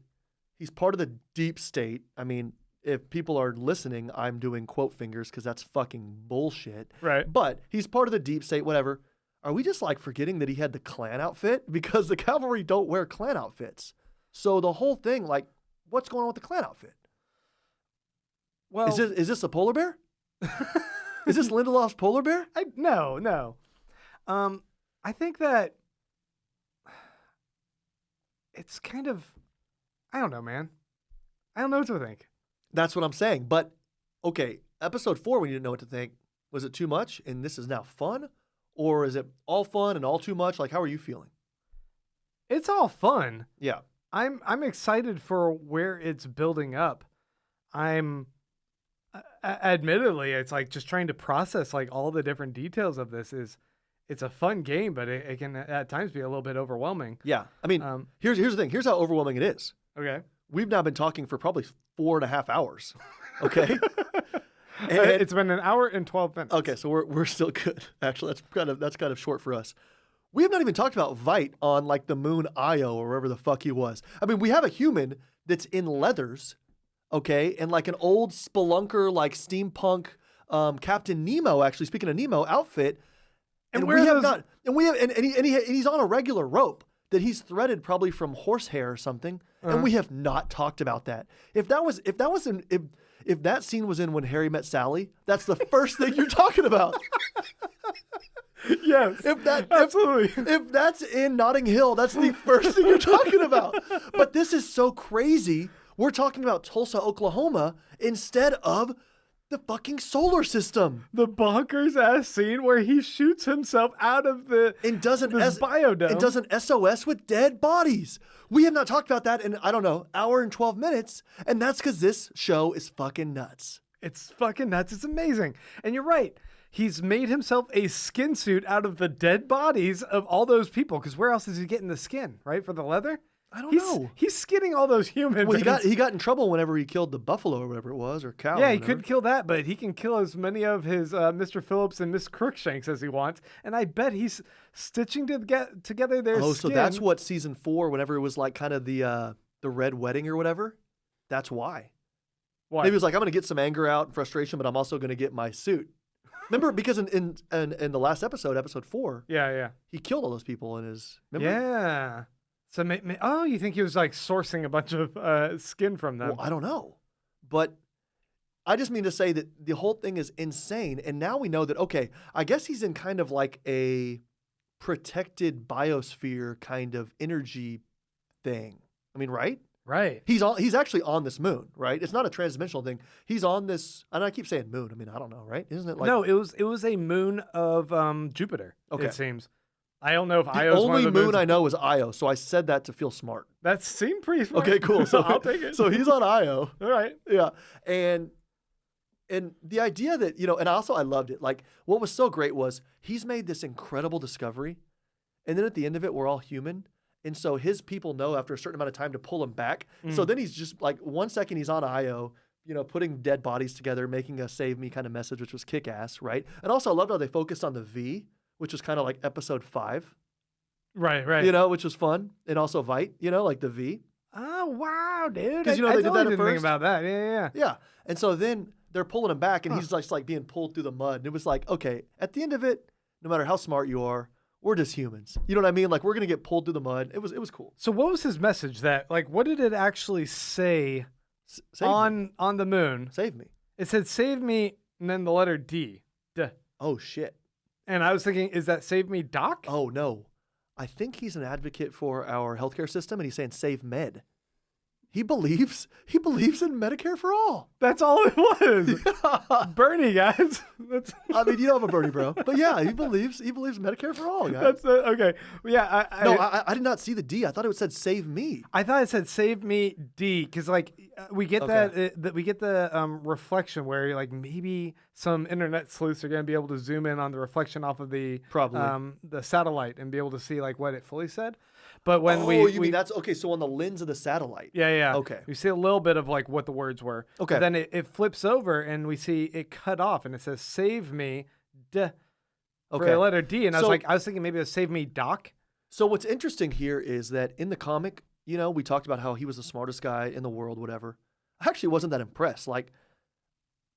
He's part of the deep state. I mean, if people are listening, I'm doing quote fingers because that's fucking bullshit. Right. But he's part of the deep state, whatever. Are we just like forgetting that he had the clan outfit? Because the cavalry don't wear clan outfits. So the whole thing, like, what's going on with the clan outfit? Well, Is this a polar bear? Is this Lindelof's polar bear? No. I think that it's kind of, I don't know, man. I don't know what to think. That's what I'm saying. But, okay, episode 4, when you didn't know what to think, was it too much and this is now fun? Or is it all fun and all too much? Like, how are you feeling? It's all fun. Yeah. I'm excited for where it's building up. Admittedly, it's like just trying to process like all the different details of this it's a fun game, but it can at times be a little bit overwhelming. Yeah. I mean, here's the thing. Here's how overwhelming it is. Okay. We've now been talking for probably 4.5 hours. Okay. And It's been an hour and 12 minutes. okay, so we're still good. Actually, that's kind of short for us. We have not even talked about Veidt on like the moon Io or wherever the fuck he was. I mean, we have a human that's in leathers, okay, and like an old spelunker, like steampunk Captain Nemo. Actually, speaking of Nemo outfit, and he's on a regular rope that he's threaded probably from horsehair or something, and we have not talked about that. If that scene was in When Harry Met Sally, that's the first thing you're talking about. Yes. Absolutely. If that's in Notting Hill, that's the first thing you're talking about. But this is so crazy. We're talking about Tulsa, Oklahoma, instead of the fucking solar system. The bonkers ass scene where he shoots himself out of the biodome. It does an SOS with dead bodies. We have not talked about that in, I don't know, hour and 12 minutes. And that's because this show is fucking nuts. It's fucking nuts. It's amazing. And you're right. He's made himself a skin suit out of the dead bodies of all those people. Because where else is he getting the skin, right? For the leather? I don't know. He's skinning all those humans. Well, he got in trouble whenever he killed the buffalo or whatever it was, or cow. Yeah, he could kill that, but he can kill as many of his Mr. Phillips and Miss Crookshanks as he wants. And I bet he's stitching together their skin. So that's what season 4, whenever it was like kind of the red wedding or whatever. That's why. Why? Maybe he was like, I'm going to get some anger out and frustration, but I'm also going to get my suit. Remember, because in the last episode 4, yeah, he killed all those people in his. Remember? Yeah. So, you think he was like sourcing a bunch of skin from them? Well, I don't know. But I just mean to say that the whole thing is insane. And now we know that, okay, I guess he's in kind of like a protected biosphere kind of energy thing. I mean, right? Right. He's actually on this moon, right? It's not a transdimensional thing. He's on this, and I keep saying moon. I mean, I don't know, right? Isn't it like... No, it was a moon of Jupiter, it seems. I don't know if The Io's one only of the moon moons. I know is Io, so I said that to feel smart. That seemed pretty smart. Okay, cool. So I'll take it. So he's on Io. All right. Yeah. And And the idea that, and also I loved it. Like, what was so great was he's made this incredible discovery. And then at the end of it, we're all human. And so his people know after a certain amount of time to pull him back. So then he's just like 1 second he's on IO, putting dead bodies together, making a save me kind of message, which was kick ass, right? And also I loved how they focused on the V, which was kind of like episode 5. Right. Which was fun. And also Veidt, like the V. Oh, wow, dude. Because, they I did totally that at didn't think first. about that. Yeah. Yeah. And so then they're pulling him back and he's just like being pulled through the mud. And it was like, okay, at the end of it, no matter how smart you are, we're just humans. You know what I mean? Like, we're going to get pulled through the mud. It was cool. So what was his message what did it actually say Save me. on the moon? Save me. It said, save me, and then the letter D. Duh. Oh, shit. And I was thinking, is that save me doc? Oh, no. I think he's an advocate for our healthcare system, and he's saying save med. He believes in Medicare for all. That's all it was. Bernie, guys. I mean, you don't have a Bernie, bro. But yeah, he believes Medicare for all, guys. That's okay. Well, yeah. I did not see the D. I thought it said save me. I thought it said save me D because we get that we get the reflection where maybe some internet sleuths are going to be able to zoom in on the reflection off of the the satellite and be able to see what it fully said. But when you mean that's okay? So on the lens of the satellite. Yeah. Okay. We see a little bit of what the words were. Okay. But then it flips over and we see it cut off and it says save me for the letter D. And I was thinking maybe it was save me doc. So what's interesting here is that in the comic, we talked about how he was the smartest guy in the world, whatever. I actually wasn't that impressed.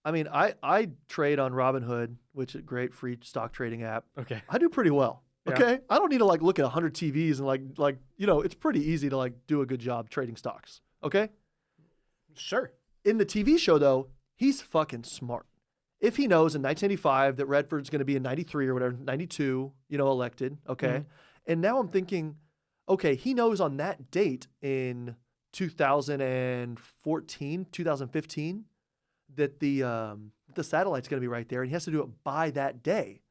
I trade on Robinhood, which is a great free stock trading app. Okay. I do pretty well. Yeah. Okay. I don't need to look at 100 TVs and it's pretty easy to do a good job trading stocks. Okay. Sure. In the TV show though, he's fucking smart. If he knows in 1985 that Redford's going to be in 93 or whatever, 92, elected. Okay. Mm-hmm. And now I'm thinking, okay, he knows on that date in 2014, 2015 that the satellite's going to be right there and he has to do it by that day.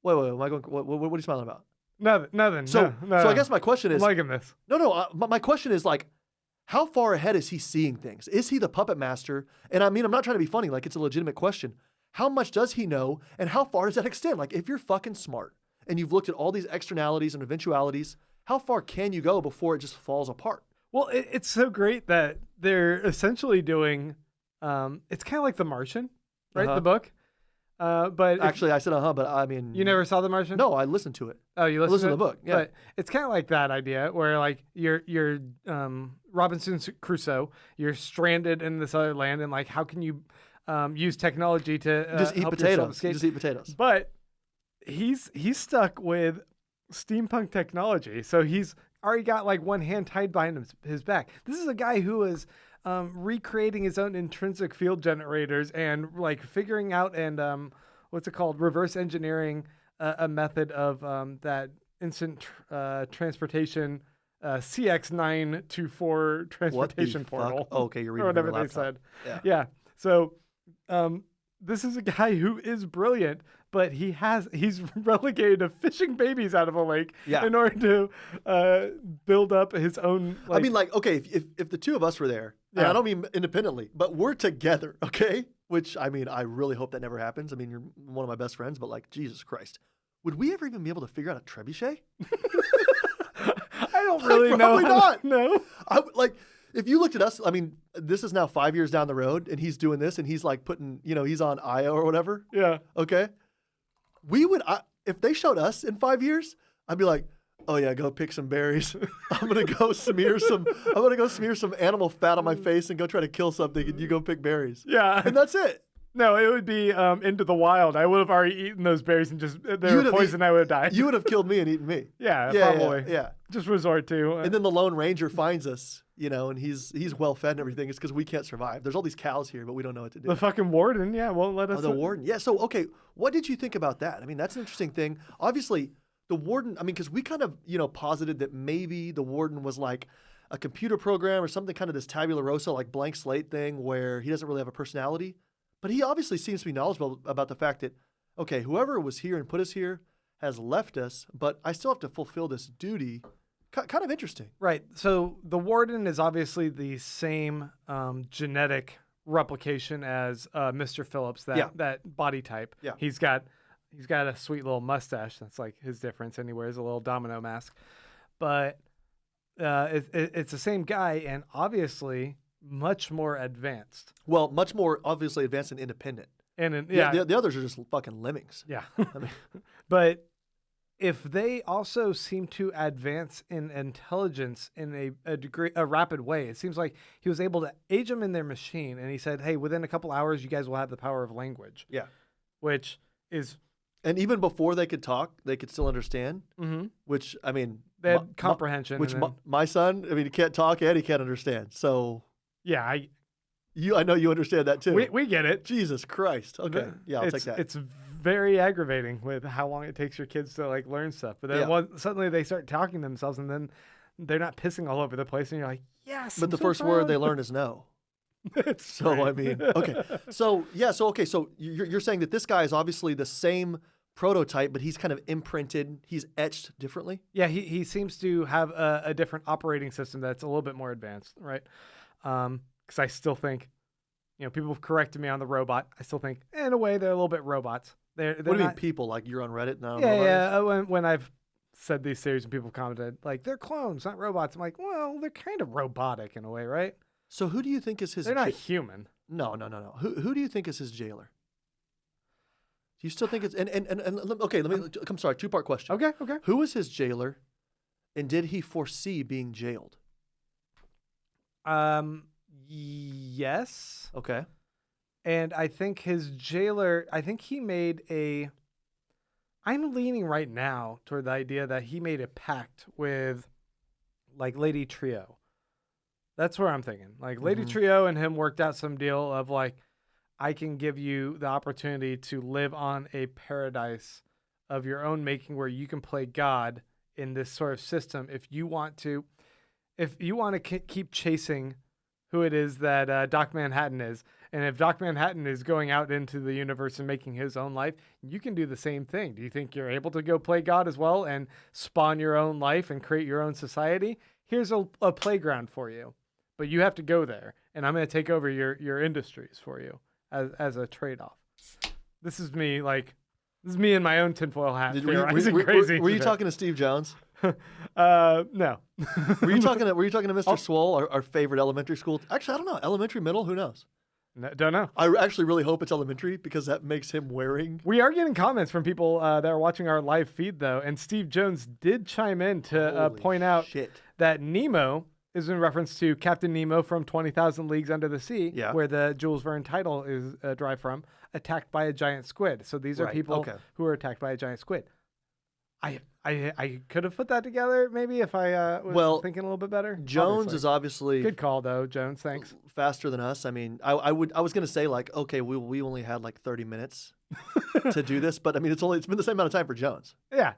Wait, am I going? What are you smiling about? Nothing. So I guess my question is, I'm liking this. No. My question is how far ahead is he seeing things? Is he the puppet master? And I mean, I'm not trying to be funny. It's a legitimate question. How much does he know, and how far does that extend? If you're fucking smart and you've looked at all these externalities and eventualities, how far can you go before it just falls apart? Well, it's so great that they're essentially doing. It's kind of like The Martian, right? The book. But actually, I said but I mean, you never saw The Martian? No, I listened to it. Oh, you listened to the book? Yeah, but it's kind of like that idea where you're Robinson Crusoe, you're stranded in this other land, and how can you use technology to just eat help potatoes? yourself escape? Just eat potatoes. But he's stuck with steampunk technology, so he's already got one hand tied behind his back. This is a guy who is recreating his own intrinsic field generators and figuring out and what's it called, reverse engineering a method of that instant transportation CX924 transportation portal. Oh, okay, you're reading or whatever from the they said. Yeah. So this is a guy who is brilliant, but he's relegated to fishing babies out of a lake in order to build up his own. I mean, okay, if the two of us were there, and I don't mean independently, but we're together, okay? Which, I mean, I really hope that never happens. I mean, you're one of my best friends, but Jesus Christ. Would we ever even be able to figure out a trebuchet? I don't really know. Probably not. No. If you looked at us, I mean, this is now 5 years down the road, and he's doing this, and he's putting, he's on IO or whatever. Yeah. Okay. We would, if they showed us in 5 years, I'd be like, oh yeah, go pick some berries. I'm gonna go smear some animal fat on my face and go try to kill something, and you go pick berries. Yeah. And that's it. No, it would be Into the Wild. I would have already eaten those berries and just they were poison. I would have died. You would have killed me and eaten me. Yeah, probably. Yeah. Just resort to. And then the Lone Ranger finds us, and he's well fed and everything. It's because we can't survive. There's all these cows here, but we don't know what to do. The fucking warden, won't let us. Oh, the warden. Yeah. So okay, what did you think about that? I mean, that's an interesting thing. Obviously, the warden. I mean, because we kind of posited that maybe the warden was a computer program or something, kind of this tabula rasa, blank slate thing where he doesn't really have a personality. But he obviously seems to be knowledgeable about the fact that, okay, whoever was here and put us here has left us, but I still have to fulfill this duty. Kind of interesting. Right. So the warden is obviously the same genetic replication as Mr. Phillips, that body type. Yeah. He's got a sweet little mustache. That's like his difference, and he wears a little domino mask. But it's the same guy, and obviously much more advanced. Well, much more obviously advanced and independent. And The others are just fucking lemmings. Yeah. I mean, But if they also seem to advance in intelligence in a rapid way, it seems like he was able to age them in their machine, and he said, "Hey, within a couple hours, you guys will have the power of language." yeah. Which is And even before they could talk, they could still understand. mm-hmm. Which I mean, They had comprehension. Which and then, my son, I mean, he can't talk and he can't understand. So yeah, I know you understand that too. we get it. Jesus Christ. Okay, yeah, I'll take that. It's very aggravating with how long it takes your kids to like learn stuff. But then suddenly they start talking to themselves, and then they're not pissing all over the place, and you're like, yes. But the first word they learn is no. So great. I mean, okay. So you're saying that this guy is obviously the same prototype, but he's kind of imprinted. He's etched differently. Yeah, he seems to have a different operating system that's a little bit more advanced, right? Because I still think, people have corrected me on the robot. I still think, in a way, they're a little bit robots. They're What do you mean not, people? Like you're on Reddit now? Yeah. When I've said these theories and people have commented, like, they're clones, not robots. I'm like, well, they're kind of robotic in a way, right? So who do you think is his? They're not human. No. Who do you think is his jailer? Do you still think it's okay? Let me. I'm sorry. 2-part question. Okay. Who was his jailer, and did he foresee being jailed? Yes. Okay. And I think his jailer, he made I'm leaning right now toward the idea that he made a pact with, like, Lady Trio. That's where I'm thinking. Like, Lady Trio and him worked out some deal of, like, I can give you the opportunity to live on a paradise of your own making where you can play God in this sort of system if you want to keep chasing who it is that Doc Manhattan is. And if Doc Manhattan is going out into the universe and making his own life, you can do the same thing. Do you think you're able to go play God as well and spawn your own life and create your own society? Here's a playground for you, but you have to go there, and I'm going to take over your industries for you as a trade-off. This is me in my own tinfoil hat. Were you talking to Steve Jones? No. Were you talking to Mr. Swole, our favorite elementary school? Actually, I don't know. Elementary, middle, who knows? No, don't know. I actually really hope it's elementary because that makes him wearing. We are getting comments from people that are watching our live feed, though, and Steve Jones did chime in to point out that Nemo is in reference to Captain Nemo from 20,000 Leagues Under the Sea, where the Jules Verne title is derived from, attacked by a giant squid. So these are people who are attacked by a giant squid. I could have put that together maybe if I was thinking a little bit better. Jones is obviously good call though. Jones, thanks. Faster than us. I mean, I was gonna say like, okay, we only had like 30 minutes to do this, but I mean it's been the same amount of time for Jones. Yeah.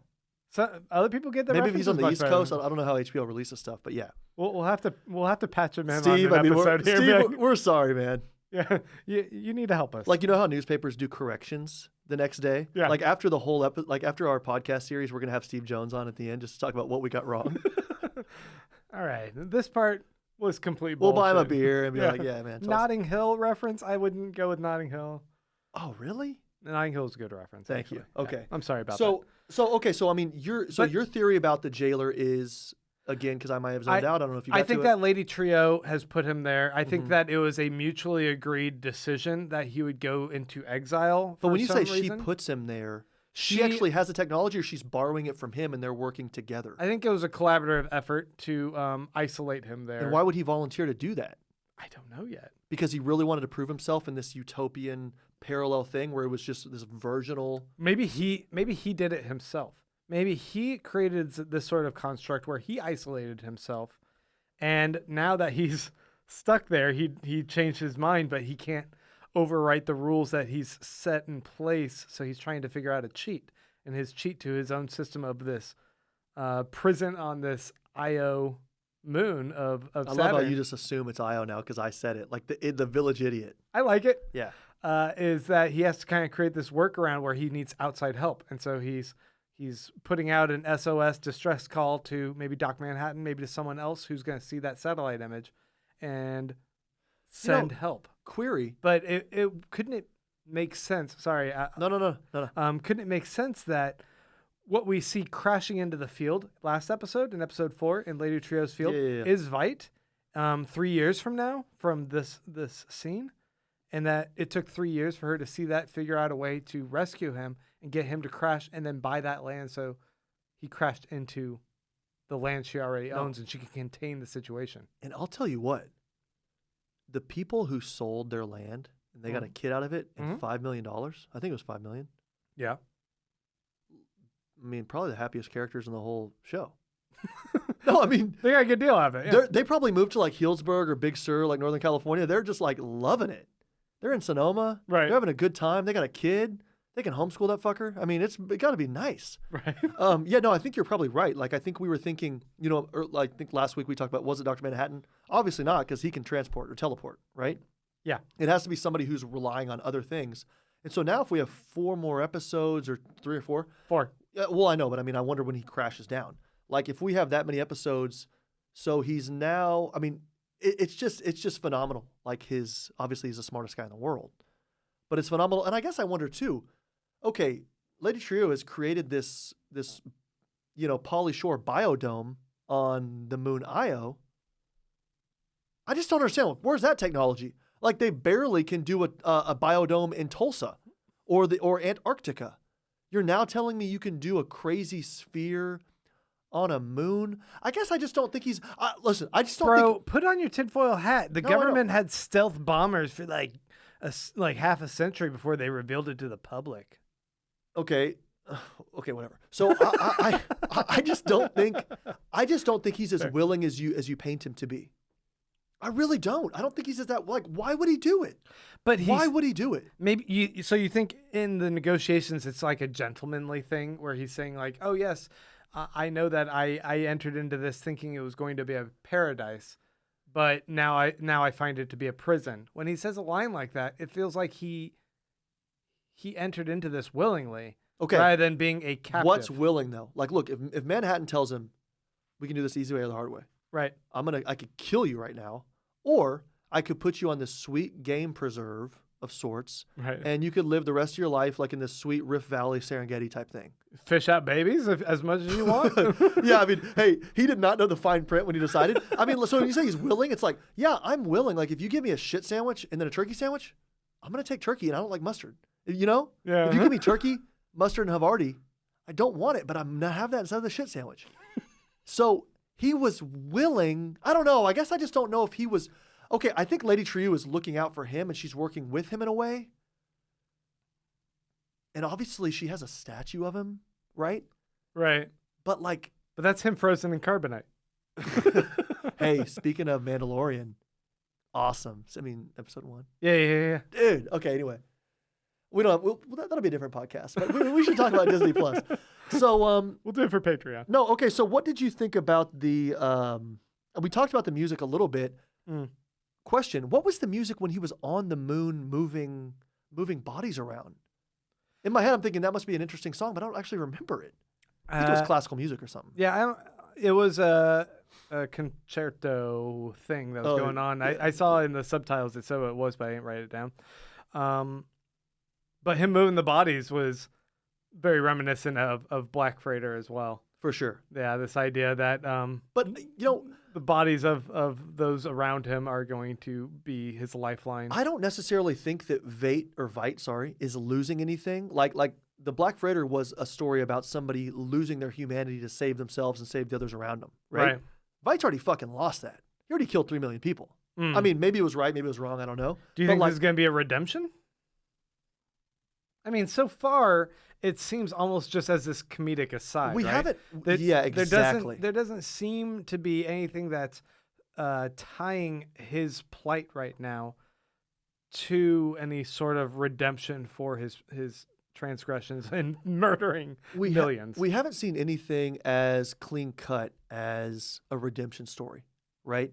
So other people get the maybe if he's on the East Coast. I don't know how HBO releases stuff, but yeah. We'll have to patch him in Steve, on an episode here. Steve, we're sorry, man. Yeah, you need to help us. Like, you know how newspapers do corrections the next day? Yeah. Like after the whole after our podcast series, we're gonna have Steve Jones on at the end just to talk about what we got wrong. All right, this part was complete bullshit. We'll buy him a beer and be like, yeah, man. Notting Hill reference? I wouldn't go with Notting Hill. Oh, really? Notting Hill is a good reference. Thank you. Okay. Yeah, I'm sorry about that. So I mean, your theory about the jailer is, again, because I might have zoned out. I don't know if you got I think to that Lady Trio has put him there. I think that it was a mutually agreed decision that he would go into exile. But when you say reason. she puts him there, she actually has the technology, or she's borrowing it from him and they're working together? I think it was a collaborative effort to isolate him there. And why would he volunteer to do that? I don't know yet. Because he really wanted to prove himself in this utopian parallel thing where it was just this virginal. Maybe he did it himself. Maybe he created this sort of construct where he isolated himself, and now that he's stuck there, he changed his mind, but he can't overwrite the rules that he's set in place. So he's trying to figure out a cheat, and his cheat to his own system of this prison on this Io moon of Saturn. I love how you just assume it's Io now because I said it, like the village idiot. I like it. Yeah, is that he has to kind of create this workaround where he needs outside help, and so he's putting out an SOS distress call to maybe Doc Manhattan, maybe to someone else who's going to see that satellite image. And send help. Query. But it couldn't it make sense? Sorry. No. Couldn't it make sense that what we see crashing into the field last episode, in episode 4, in Lady Trio's field, is Veidt 3 years from now from this scene? And that it took 3 years for her to see that, figure out a way to rescue him and get him to crash and then buy that land so he crashed into the land she already owns and she can contain the situation. And I'll tell you what, the people who sold their land and they got a kid out of it and $5 million, I think it was $5 million. Yeah. I mean, probably the happiest characters in the whole show. No, I mean, they got a good deal out of it. Yeah. They probably moved to like Healdsburg or Big Sur, like Northern California. They're just like loving it. They're in Sonoma. Right. They're having a good time. They got a kid. They can homeschool that fucker. I mean, it got to be nice. Right. Yeah, no, I think you're probably right. Like, I think we were thinking, I think last week we talked about, was it Dr. Manhattan? Obviously not, because he can transport or teleport, right? Yeah. It has to be somebody who's relying on other things. And so now if we have 4 more episodes or 3 or 4. 4. Well, I know, but I mean, I wonder when he crashes down. Like, if we have that many episodes, so he's now, I mean, it's just phenomenal. Like, obviously he's the smartest guy in the world. But it's phenomenal. And I guess I wonder too, okay, Lady Trio has created this Pauly Shore biodome on the moon Io. I just don't understand. Where's that technology? Like, they barely can do a biodome in Tulsa or Antarctica. You're now telling me you can do a crazy sphere on a moon? I guess I just don't think he's... listen, I just don't think... put on your tinfoil hat. The government had stealth bombers for like half a century before they revealed it to the public. Okay, whatever. So I just don't think he's as willing as you paint him to be. I really don't. I don't think he's as that. Like, why would he do it? But why would he do it? Maybe you think in the negotiations it's like a gentlemanly thing where he's saying like, oh yes, I know that I entered into this thinking it was going to be a paradise, but now I find it to be a prison. When he says a line like that, it feels like he entered into this willingly, rather than being a captive. What's willing though? Like, look, if Manhattan tells him, we can do this the easy way or the hard way. Right. I could kill you right now, or I could put you on this sweet game preserve of sorts, right, and you could live the rest of your life like in this sweet Rift Valley Serengeti type thing. Fish out babies as much as you want. Yeah, I mean, hey, he did not know the fine print when he decided. I mean, so when you say he's willing, it's like, yeah, I'm willing. Like, if you give me a shit sandwich and then a turkey sandwich, I'm gonna take turkey, and I don't like mustard. You know? Yeah. If you give me turkey, mustard, and Havarti, I don't want it, but I'm gonna have that instead of the shit sandwich. So he was willing. I don't know. I guess I just don't know if he was. Okay, I think Lady Trieu is looking out for him and she's working with him in a way. And obviously she has a statue of him, right? Right. But that's him frozen in carbonite. Hey, speaking of Mandalorian, awesome. I mean, episode 1. Yeah. Dude, okay, anyway. That'll be a different podcast, but we should talk about Disney Plus. So we'll do it for Patreon. No, okay, so what did you think about the we talked about the music a little bit. Question, what was the music when he was on the moon moving bodies around? In my head, I'm thinking that must be an interesting song, but I don't actually remember it. I think it was classical music or something. Yeah, it was a concerto thing that was going on. Yeah. I saw in the subtitles it said what it was, but I didn't write it down. But him moving the bodies was very reminiscent of Black Freighter as well. For sure. Yeah, this idea that but the bodies of those around him are going to be his lifeline. I don't necessarily think that Veidt, is losing anything. Like the Black Freighter was a story about somebody losing their humanity to save themselves and save the others around them, right? Veidt's already fucking lost that. He already killed 3 million people. I mean, maybe it was right, maybe it was wrong, I don't know. Do you think there's going to be a redemption? I mean, so far, it seems almost just as this comedic aside. We right? haven't. Yeah, exactly. There doesn't seem to be anything that's tying his plight right now to any sort of redemption for his transgressions and murdering millions. We haven't seen anything as clean cut as a redemption story, right?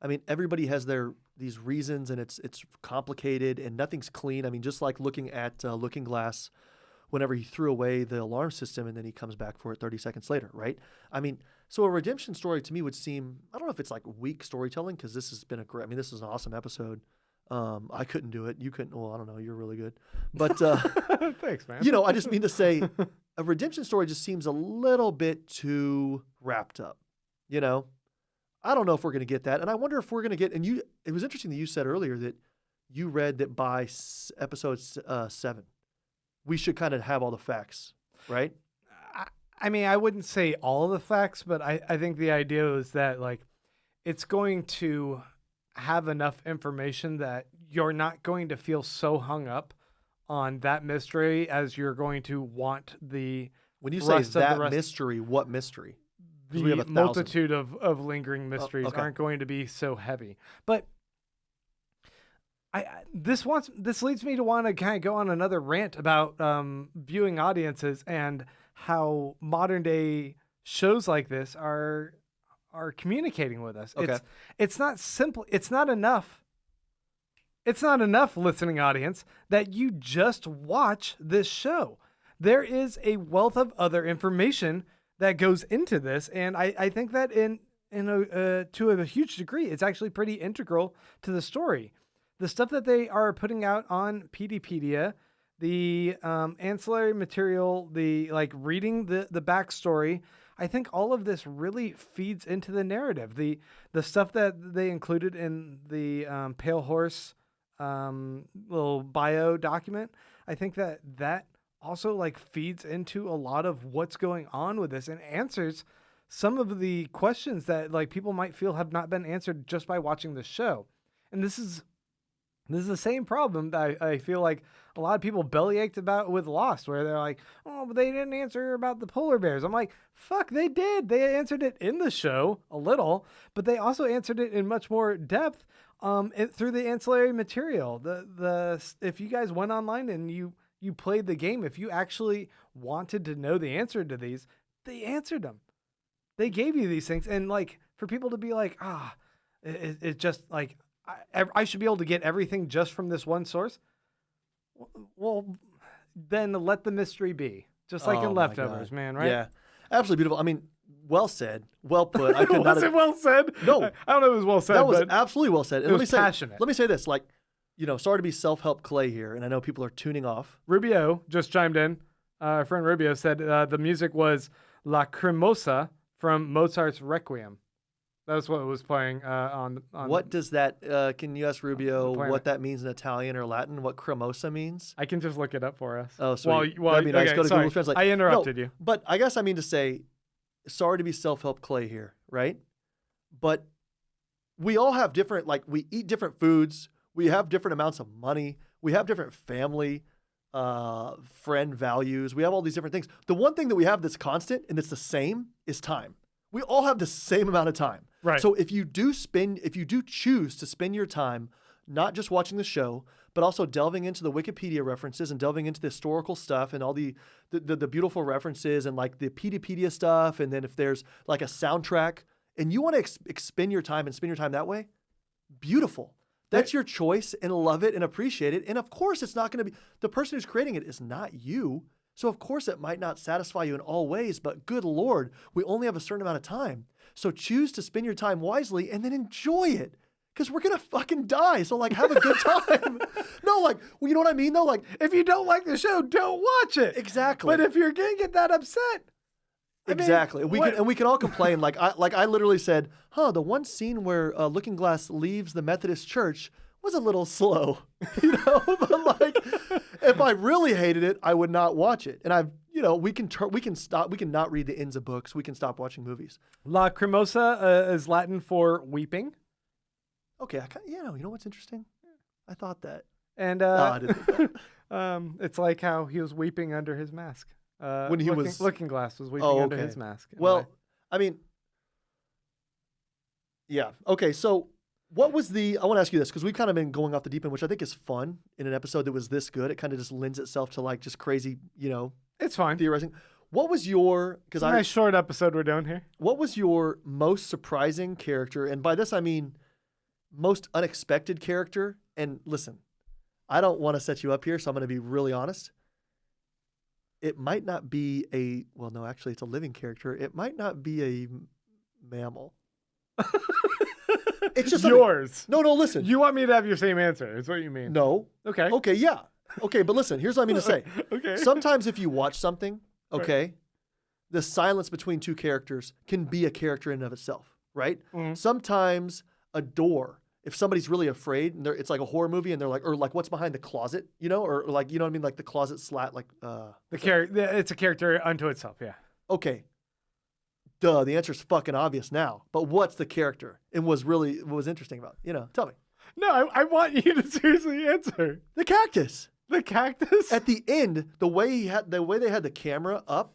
I mean, everybody has these reasons, and it's complicated, and nothing's clean. I mean, just like looking at Looking Glass, whenever he threw away the alarm system and then he comes back for it 30 seconds later, right? I mean, so a redemption story to me would seem, I don't know if it's like weak storytelling, because this has been this is an awesome episode. I couldn't do it. You couldn't. Well, I don't know. You're really good. But, Thanks, man. I just mean to say a redemption story just seems a little bit too wrapped up, I don't know if we're going to get that. And I wonder if we're going to get, it was interesting that you said earlier that you read that by episode 7, we should kind of have all the facts, right? I mean, I wouldn't say all of the facts, but I think the idea is that like, it's going to have enough information that you're not going to feel so hung up on that mystery as you're going to want the When you say that mystery, what mystery? The we have 1,000. multitude of lingering mysteries aren't going to be so heavy. But this leads me to want to kind of go on another rant about viewing audiences and how modern day shows like this are communicating with us. Okay. It's not simple. It's not enough. It's not enough, listening audience, that you just watch this show. There is a wealth of other information that goes into this, and I think that to a huge degree, it's actually pretty integral to the story. The stuff that they are putting out on PDpedia, the ancillary material, the reading the backstory, I think all of this really feeds into the narrative. The stuff that they included in the Pale Horse little bio document, I think that also feeds into a lot of what's going on with this and answers some of the questions that people might feel have not been answered just by watching the show. And this is the same problem that I feel like a lot of people bellyached about with Lost, where they're like, oh, but they didn't answer about the polar bears. I'm like, fuck, they did. They answered it in the show a little, but they also answered it in much more depth through the ancillary material. If you guys went online and you played the game, if you actually wanted to know the answer to these, they answered them. They gave you these things. And for people to be like, it's just I should be able to get everything just from this one source. Well, then let the mystery be. Just like in Leftovers, man, right? Yeah. Absolutely beautiful. I mean, well said. Well put. I could not Was it well said? No. I don't know if it was well said. That was but absolutely well said. And it was passionate. Let me say this, sorry to be self-help Clay here, and I know people are tuning off. Rubio just chimed in. Our friend Rubio said the music was La Cremosa from Mozart's Requiem. That's what was playing on. What does that? Can you ask Rubio what that means in Italian or Latin? What cremosa means? I can just look it up for us. Oh, sweet. Well, that'd be nice. okay, Go to sorry. Google Translate. I interrupted you. But I guess I mean to say, sorry to be self-help Clay here, right? But we all have different, we eat different foods. We have different amounts of money. We have different family, friend values. We have all these different things. The one thing that we have that's constant and that's the same is time. We all have the same amount of time. Right. So if you do choose to spend your time not just watching the show, but also delving into the Wikipedia references and delving into the historical stuff and all the beautiful references and the PDpedia stuff, and then if there's a soundtrack and you want to spend your time that way, beautiful. That's your choice, and love it and appreciate it. And of course, it's not going to be the person who's creating it is not you. So of course it might not satisfy you in all ways, but good Lord, we only have a certain amount of time. So choose to spend your time wisely and then enjoy it, because we're going to fucking die. So have a good time. No, you know what I mean though? If you don't like the show, don't watch it. Exactly. But if you're going to get that upset. Exactly. We can all complain. I literally said, the one scene where Looking Glass leaves the Methodist church was a little slow, but if I really hated it, I would not watch it. And we can not read the ends of books. We can stop watching movies. La Cremosa is Latin for weeping. Okay. You know what's interesting? I thought that. And I didn't think that. it's like how he was weeping under his mask. When he was Looking Glass was weeping under his mask. Well, I mean, yeah. Okay. So what was I want to ask you this, because we've kind of been going off the deep end, which I think is fun in an episode that was this good. It kind of just lends itself to just crazy, it's fine. Theorizing. What was your, because nice short episode we're doing here. What was your most surprising character? And by this, I mean, most unexpected character. And listen, I don't want to set you up here, so I'm going to be really honest. it might not be a, well, no, actually it's a living character. It might not be a mammal. It's just yours. No, listen. You want me to have your same answer, is what you mean. No. Okay. Okay, yeah. Okay, but listen, here's what I mean to say. Okay. Sometimes if you watch something, okay, the silence between two characters can be a character in and of itself, right? Mhm. Sometimes a door, if somebody's really afraid, and it's like a horror movie, and they're like, or like what's behind the closet, you know, or like, you know what I mean, like the closet slat, like It's a character unto itself, yeah. okay. Duh, the answer's fucking obvious now. But what's the character? And what was interesting about it? Tell me. No, I want you to seriously answer. The cactus. The cactus? At the end, the way they had the camera up,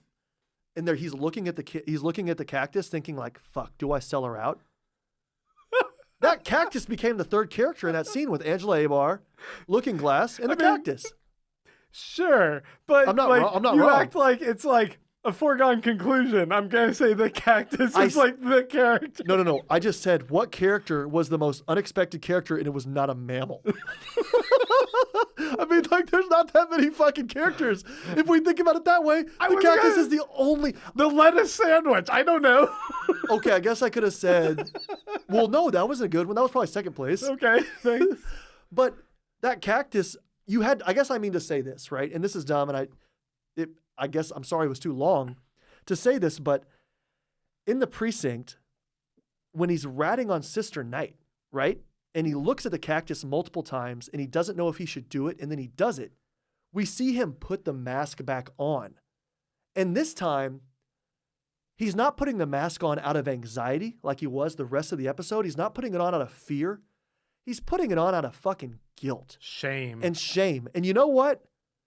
and there he's looking at the cactus, thinking like, "Fuck, do I sell her out?" That cactus became the third character in that scene with Angela Abar, Looking Glass, and the cactus. Sure, but I'm not like, wrong. I'm not you wrong. act like it's like a foregone conclusion. I'm gonna say the cactus is like the character. No. I just said what character was the most unexpected character, and it was not a mammal. I mean, like, there's not that many fucking characters. If we think about it that way, the cactus is the only. The lettuce sandwich. I don't know. Okay, I guess I could have said. Well, no, that wasn't a good one. That was probably second place. Okay, thanks. But that cactus, you had. I guess I mean to say this, right? And this is dumb, and I guess I'm sorry it was too long to say this, but in the precinct, when he's ratting on Sister Knight, right? And he looks at the cactus multiple times and he doesn't know if he should do it, and then he does it. We see him put the mask back on. And this time, he's not putting the mask on out of anxiety like he was the rest of the episode. He's not putting it on out of fear. He's putting it on out of fucking guilt. Shame. And shame. And you know what?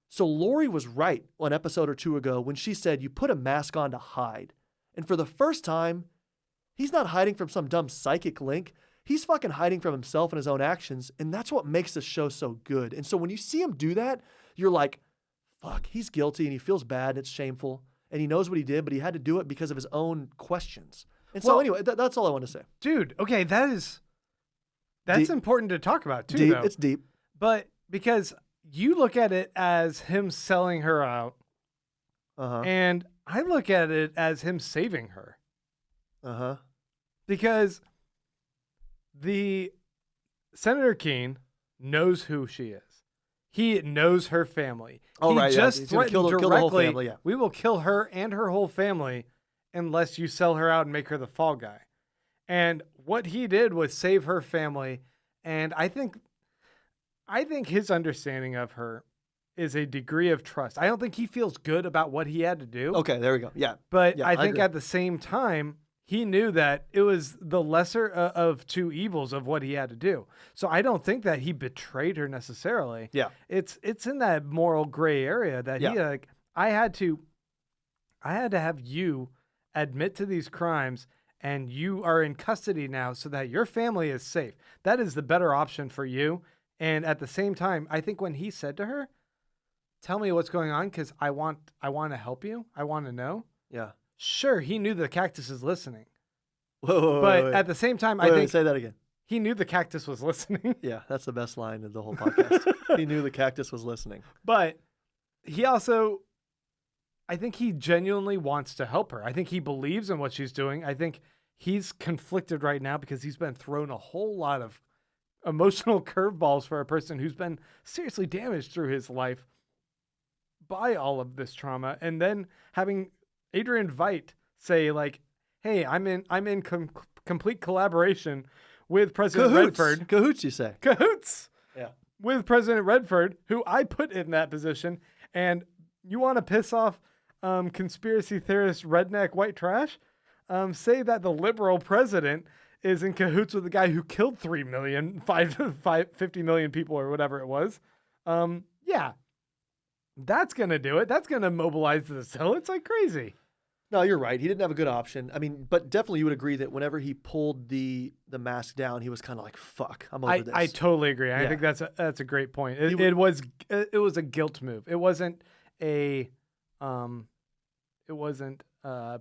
So Lori was right an episode or two ago when she said you put a mask on to hide. And for the first time, he's not hiding from some dumb psychic link. He's fucking hiding from himself and his own actions. And that's what makes this show so good. And so when you see him do that, you're like, fuck, he's guilty and he feels bad and it's shameful. And he knows what he did, but he had to do it because of his own questions. And so anyway, that's all I want to say. Dude, okay, that's Deep. important to talk about too, Deep. though. It's deep. But because you look at it as him selling her out, and I look at it as him saving her. Because the Senator Keene knows who she is. He knows her family. Oh, he right. just He's gonna threatened kill directly, the whole family, yeah. We will kill her and her whole family unless you sell her out and make her the fall guy. And what he did was save her family. And I think his understanding of her is a degree of trust. I don't think he feels good about what he had to do. Okay, there we go. Yeah. But Yeah, I I think agree. at the same time, he knew that it was the lesser of two evils of what he had to do. So I don't think that he betrayed her necessarily. Yeah. It's in that moral gray area that he like, I had to have you admit to these crimes and you are in custody now so that your family is safe. That is the better option for you. And at the same time, I think when he said to her, tell me what's going on because I want to help you. I want to know. Yeah. Sure, he knew the cactus is listening. Whoa, But at the same time, I wait, think say that again. he knew the cactus was listening. Yeah, that's the best line of the whole podcast. He knew the cactus was listening. But he also, I think he genuinely wants to help her. I think he believes in what she's doing. I think he's conflicted right now because he's been thrown a whole lot of emotional curveballs for a person who's been seriously damaged through his life by all of this trauma. And then having Adrian Veidt say like, hey, I'm in complete collaboration with President Redford. Cahoots, you say? Cahoots. Yeah. With President Redford, who I put in that position, and you want to piss off conspiracy theorist redneck white trash? Say that the liberal president is in cahoots with the guy who killed 50 million people or whatever it was. Yeah, that's going to do it. That's going to mobilize the zealots like crazy. No, you're right. He didn't have a good option. I mean, but definitely you would agree that whenever he pulled the mask down, he was kind of like, fuck, I'm over this. I totally agree. I think that's a great point. It was a guilt move. It wasn't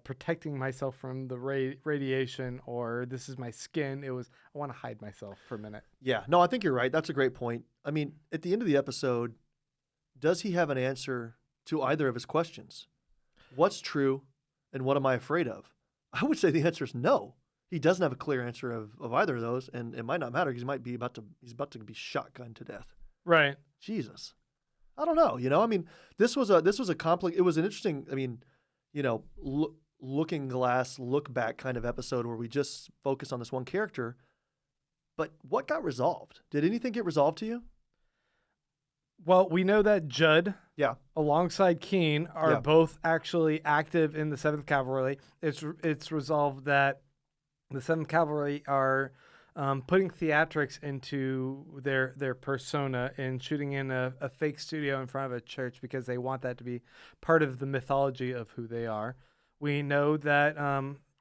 protecting myself from the radiation or this is my skin. It was, I want to hide myself for a minute. Yeah. No, I think you're right. That's a great point. I mean, at the end of the episode, does he have an answer to either of his questions. What's true and what am I afraid of? I would say the answer is no. He doesn't have a clear answer of either of those, and it might not matter because he's about to be shotgunned to death. Right. Jesus. I don't know. I mean, this was a complex. It was an interesting, I mean, looking glass, look back kind of episode where we just focus on this one character. But what got resolved? Did anything get resolved to you? Well, we know that Judd, Yeah. alongside Keen, are Yeah. both actually active in the Seventh Cavalry. It's resolved that the Seventh Cavalry are putting theatrics into their persona and shooting in a fake studio in front of a church because they want that to be part of the mythology of who they are. We know that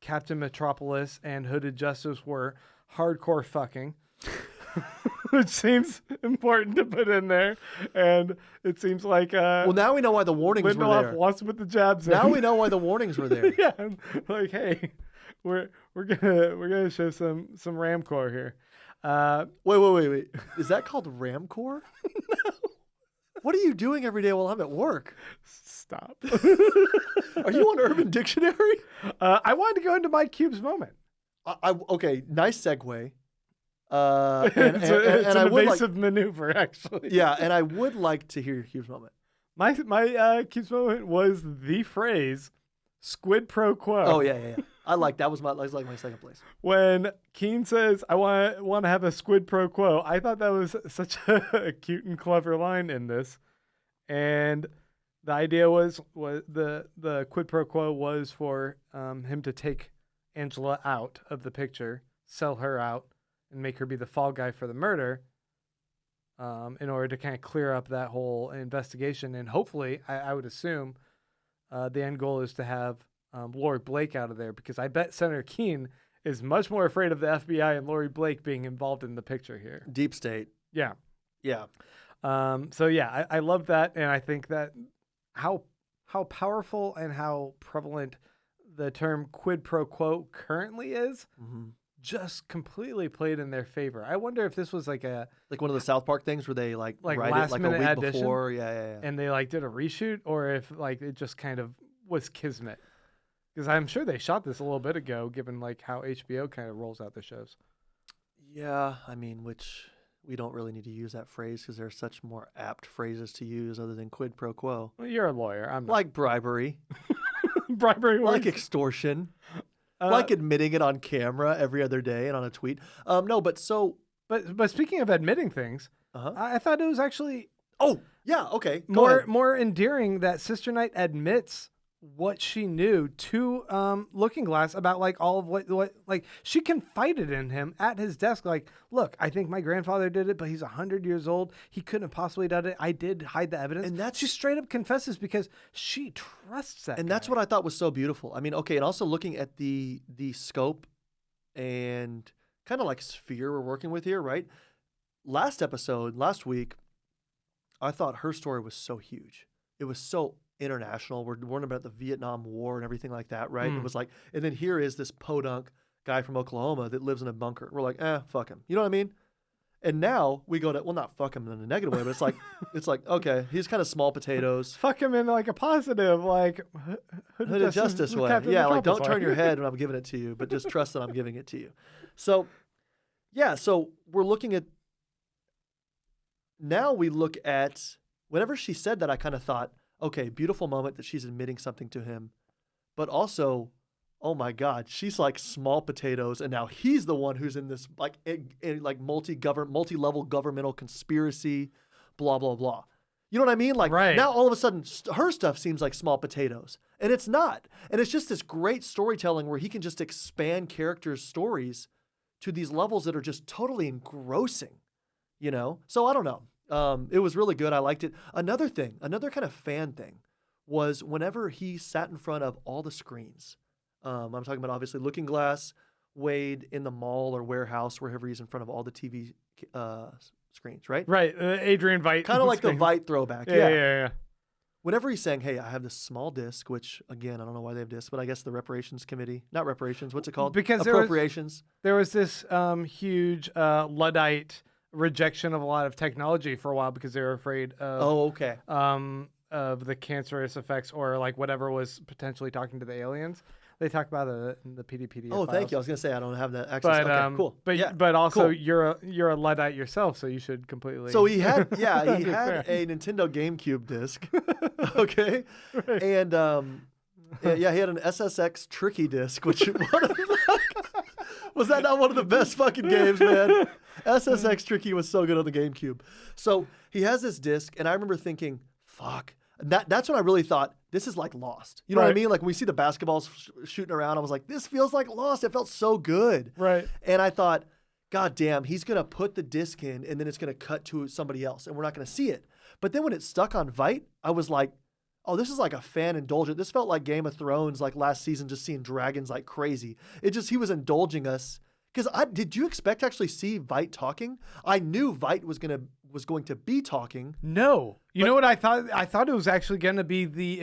Captain Metropolis and Hooded Justice were hardcore fucking. Which seems important to put in there, and it seems like Well, now we know why the warnings were Lindelof there. wants to put the jabs in. Now we know why the warnings were there. Yeah, like hey, we're gonna show some Ramcore here. Wait. Is that called Ramcore? No. What are you doing every day while I'm at work? Stop. Are you on Urban Dictionary? I wanted to go into Mike Cube's moment. Okay, nice segue. It's an I would evasive maneuver, actually. yeah, and I would like to hear Hugh's moment. My Cube's moment was the phrase "squid pro quo." Oh yeah. I like that was like my second place. When Keen says, "I want to have a squid pro quo," I thought that was such a cute and clever line in this, and the idea was the quid pro quo was for him to take Angela out of the picture, sell her out, and make her be the fall guy for the murder, in order to kind of clear up that whole investigation. And hopefully, I would assume, the end goal is to have Lori Blake out of there, because I bet Senator Keen is much more afraid of the FBI and Lori Blake being involved in the picture here. Deep state. Yeah. Yeah. So yeah, I love that, and I think that how powerful and how prevalent the term quid pro quo currently is. Mm-hmm. Just completely played in their favor. I wonder if this was like one of the South Park things where they like write last it like a minute week addition, before. Yeah. and they like did a reshoot, or if like it just kind of was kismet. Because I'm sure they shot this a little bit ago, given like how HBO kind of rolls out their shows. Yeah, I mean, which we don't really need to use that phrase because there are such more apt phrases to use other than quid pro quo. Well, you're a lawyer. I'm not. Like bribery, bribery, like extortion. Like admitting it on camera every other day and on a tweet. No, but speaking of admitting things, I thought it was actually okay. Go more endearing that Sister Night admits what she knew to Looking Glass about like all of what like she confided in him at his desk, like, look, I think my grandfather did it, but he's 100 years old, he couldn't have possibly done it, I did hide the evidence. And that's she straight up confesses because she trusts that and guy. that's what I thought was so beautiful. I mean, okay, and also looking at the scope and kind of like sphere we're working with here, right? Last week, I thought her story was so huge. It was so international. We're warning about the Vietnam War and everything like that, right? It was like, and then here is this podunk guy from Oklahoma that lives in a bunker. We're like, fuck him. You know what I mean? And now we go to, well, not fuck him in a negative way, but it's like, okay, he's kind of small potatoes. Fuck him in like a positive, like Hooded Justice way. Yeah, like don't turn your head when I'm giving it to you, but just trust that I'm giving it to you. So, yeah, so we're looking at, now we look at, whenever she said that, I kind of thought, okay, beautiful moment that she's admitting something to him, but also, oh my God, she's like small potatoes, and now he's the one who's in this like multi-level governmental conspiracy, blah blah blah. You know what I mean? Like now all of a sudden her stuff seems like small potatoes, and it's not. And it's just this great storytelling where he can just expand characters' stories to these levels that are just totally engrossing. You know? So I don't know. It was really good. I liked it. Another kind of fan thing was whenever he sat in front of all the screens. I'm talking about obviously Looking Glass, Wade in the mall or warehouse, wherever he's in front of all the TV screens, right? Right. Adrian Veidt. Kind of like the Veidt throwback. Yeah. Whenever he's saying, hey, I have this small disc, which, again, I don't know why they have discs, but I guess the reparations committee, not reparations, what's it called? Because appropriations. There was this huge Luddite rejection of a lot of technology for a while because they were afraid of of the cancerous effects or like whatever was potentially talking to the aliens. They talk about it in the PDPD. Oh, thank you. I was gonna say I don't have that access. But Okay, cool. But Yeah, but also cool. you're a Luddite yourself, so you should completely. So he had he had understand. a Nintendo GameCube disc, okay, Right. and yeah, he had an SSX Tricky disc, which was that not one of the best fucking games, man? SSX Tricky was so good on the GameCube. So he has this disc, and I remember thinking, fuck. That's when I really thought, this is like Lost. You know what I Right. mean? Like when we see the basketballs shooting around, I was like, this feels like Lost. It felt so good. Right. And I thought, God damn, he's going to put the disc in and then it's going to cut to somebody else and we're not going to see it. But then when it stuck on Veidt, I was like, oh, this is like a fan indulgent. This felt like Game of Thrones, like last season, just seeing dragons like crazy. He was indulging us. Because did you expect to actually see Veidt talking? I knew Veidt was going to be talking. No. You But- know what I thought? I thought it was actually going to be the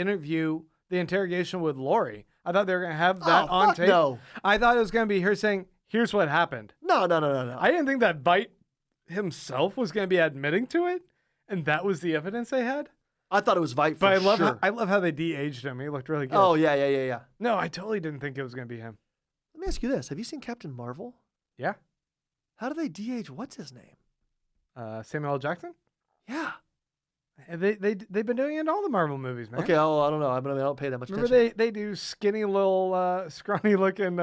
interrogation with Lori. I thought they were going to have that Oh, on fuck tape. no. I thought it was going to be her saying, here's what happened. No. I didn't think that Veidt himself was going to be admitting to it, and that was the evidence they had. I thought it was Veidt for But sure. I love how they de-aged him. He looked really good. Oh, yeah. No, I totally didn't think it was going to be him. Let me ask you this. Have you seen Captain Marvel? Yeah. How do they de-age what's his name? Samuel L. Jackson? Yeah. And they've been doing it in all the Marvel movies, man. Okay, I don't know. I don't pay that much Remember attention. they do skinny little scrawny looking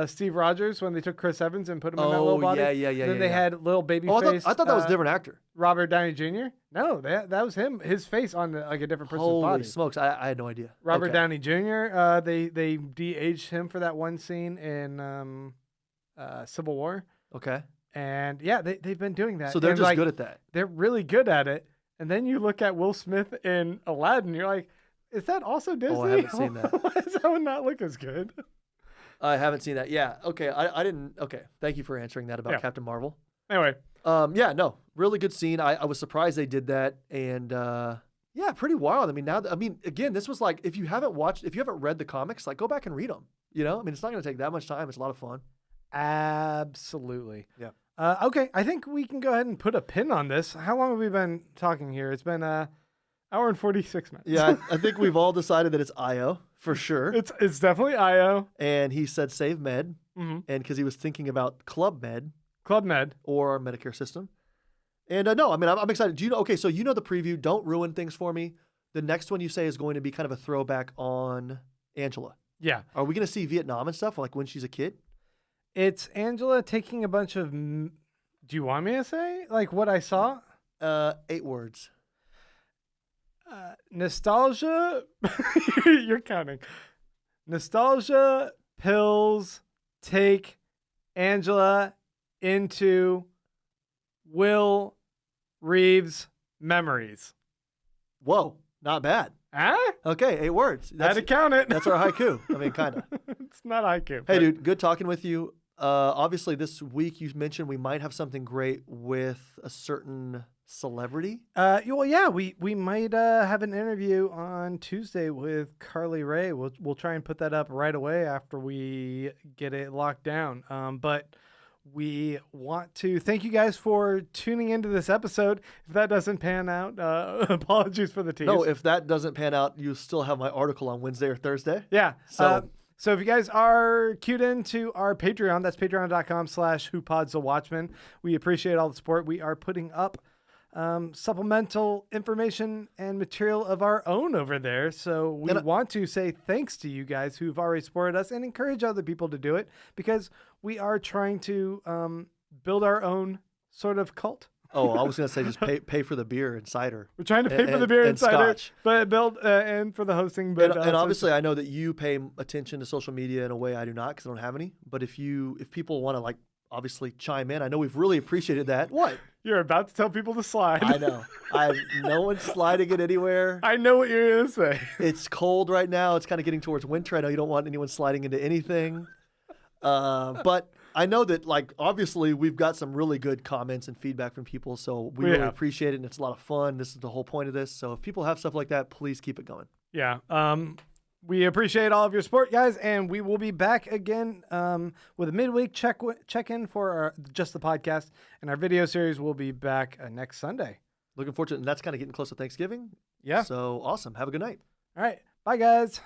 Steve Rogers when they took Chris Evans and put him in that little body? yeah. Then they had little baby Oh, face. I thought that was a different actor. Robert Downey Jr. No, that was him. His face on like a different person's Holy body. smokes. I had no idea. Robert Okay. Downey Jr. They de-aged him for that one scene in Civil War. Okay. And yeah, they've been doing that. So they're And, just like, good at that. They're really good at it. And then you look at Will Smith in Aladdin, you're like, is that also Disney? I haven't seen that. Why does that one not look as good? I haven't seen that. Yeah. Okay. I didn't. Okay. Thank you for answering that about Yeah. Captain Marvel. Anyway, Yeah. No. Really good scene. I was surprised they did that, and yeah, pretty wild. I mean, again, this was like if you haven't read the comics, like go back and read them. You know, I mean, it's not going to take that much time. It's a lot of fun. absolutely. Yeah. Okay, I think we can go ahead and put a pin on this. How long have we been talking here? It's been an hour and 46 minutes. Yeah. I think we've all decided that it's Io for sure. It's definitely IO. And he said save med, Mm-hmm. and because he was thinking about Club Med Club Med. or our Medicare system. And no, I mean, I'm excited. Do you know? Okay, so you know the preview. Don't ruin things for me. The next one you say is going to be kind of a throwback on Angela. Yeah. Are we going to see Vietnam and stuff, like when she's a kid? It's Angela taking a bunch of... Do you want me to say? Like what I saw? 8 words. Nostalgia. You're counting. Nostalgia pills take Angela into Will Reeves' memories. Whoa, not bad. Huh? Okay, 8 words. Had to count it. That's our haiku. I mean, kind of. It's not IQ. Hey, but- dude, good talking with you. Obviously, this week you mentioned we might have something great with a certain celebrity. Well, yeah, we might have an interview on Tuesday with Carly Rae. We'll try and put that up right away after we get it locked down. But we want to thank you guys for tuning into this episode. If that doesn't pan out, apologies for the tease. No, if that doesn't pan out, you still have my article on Wednesday or Thursday. Yeah. So- So if you guys are queued into our Patreon, that's patreon.com/Pods the Watchmen. We appreciate all the support. We are putting up supplemental information and material of our own over there. So we want to say thanks to you guys who've already supported us and encourage other people to do it because we are trying to build our own sort of cult. Oh, I was going to say just pay for the beer and cider. We're trying to pay for the beer and cider, scotch. but build and for the hosting. But And obviously, I know that you pay attention to social media in a way I do not because I don't have any. But if people want to like obviously chime in, I know we've really appreciated that. What? You're about to tell people to slide. I know. No one's sliding it anywhere. I know what you're going to say. It's cold right now. It's kind of getting towards winter. I know you don't want anyone sliding into anything. But I know that, like, obviously we've got some really good comments and feedback from people, so we really appreciate it, and it's a lot of fun. This is the whole point of this. So if people have stuff like that, please keep it going. Yeah. We appreciate all of your support, guys, and we will be back again with a midweek check-in for just the podcast, and our video series will be back next Sunday. Looking forward to it. And that's kind of getting close to Thanksgiving. Yeah. So awesome. Have a good night. All right. Bye, guys.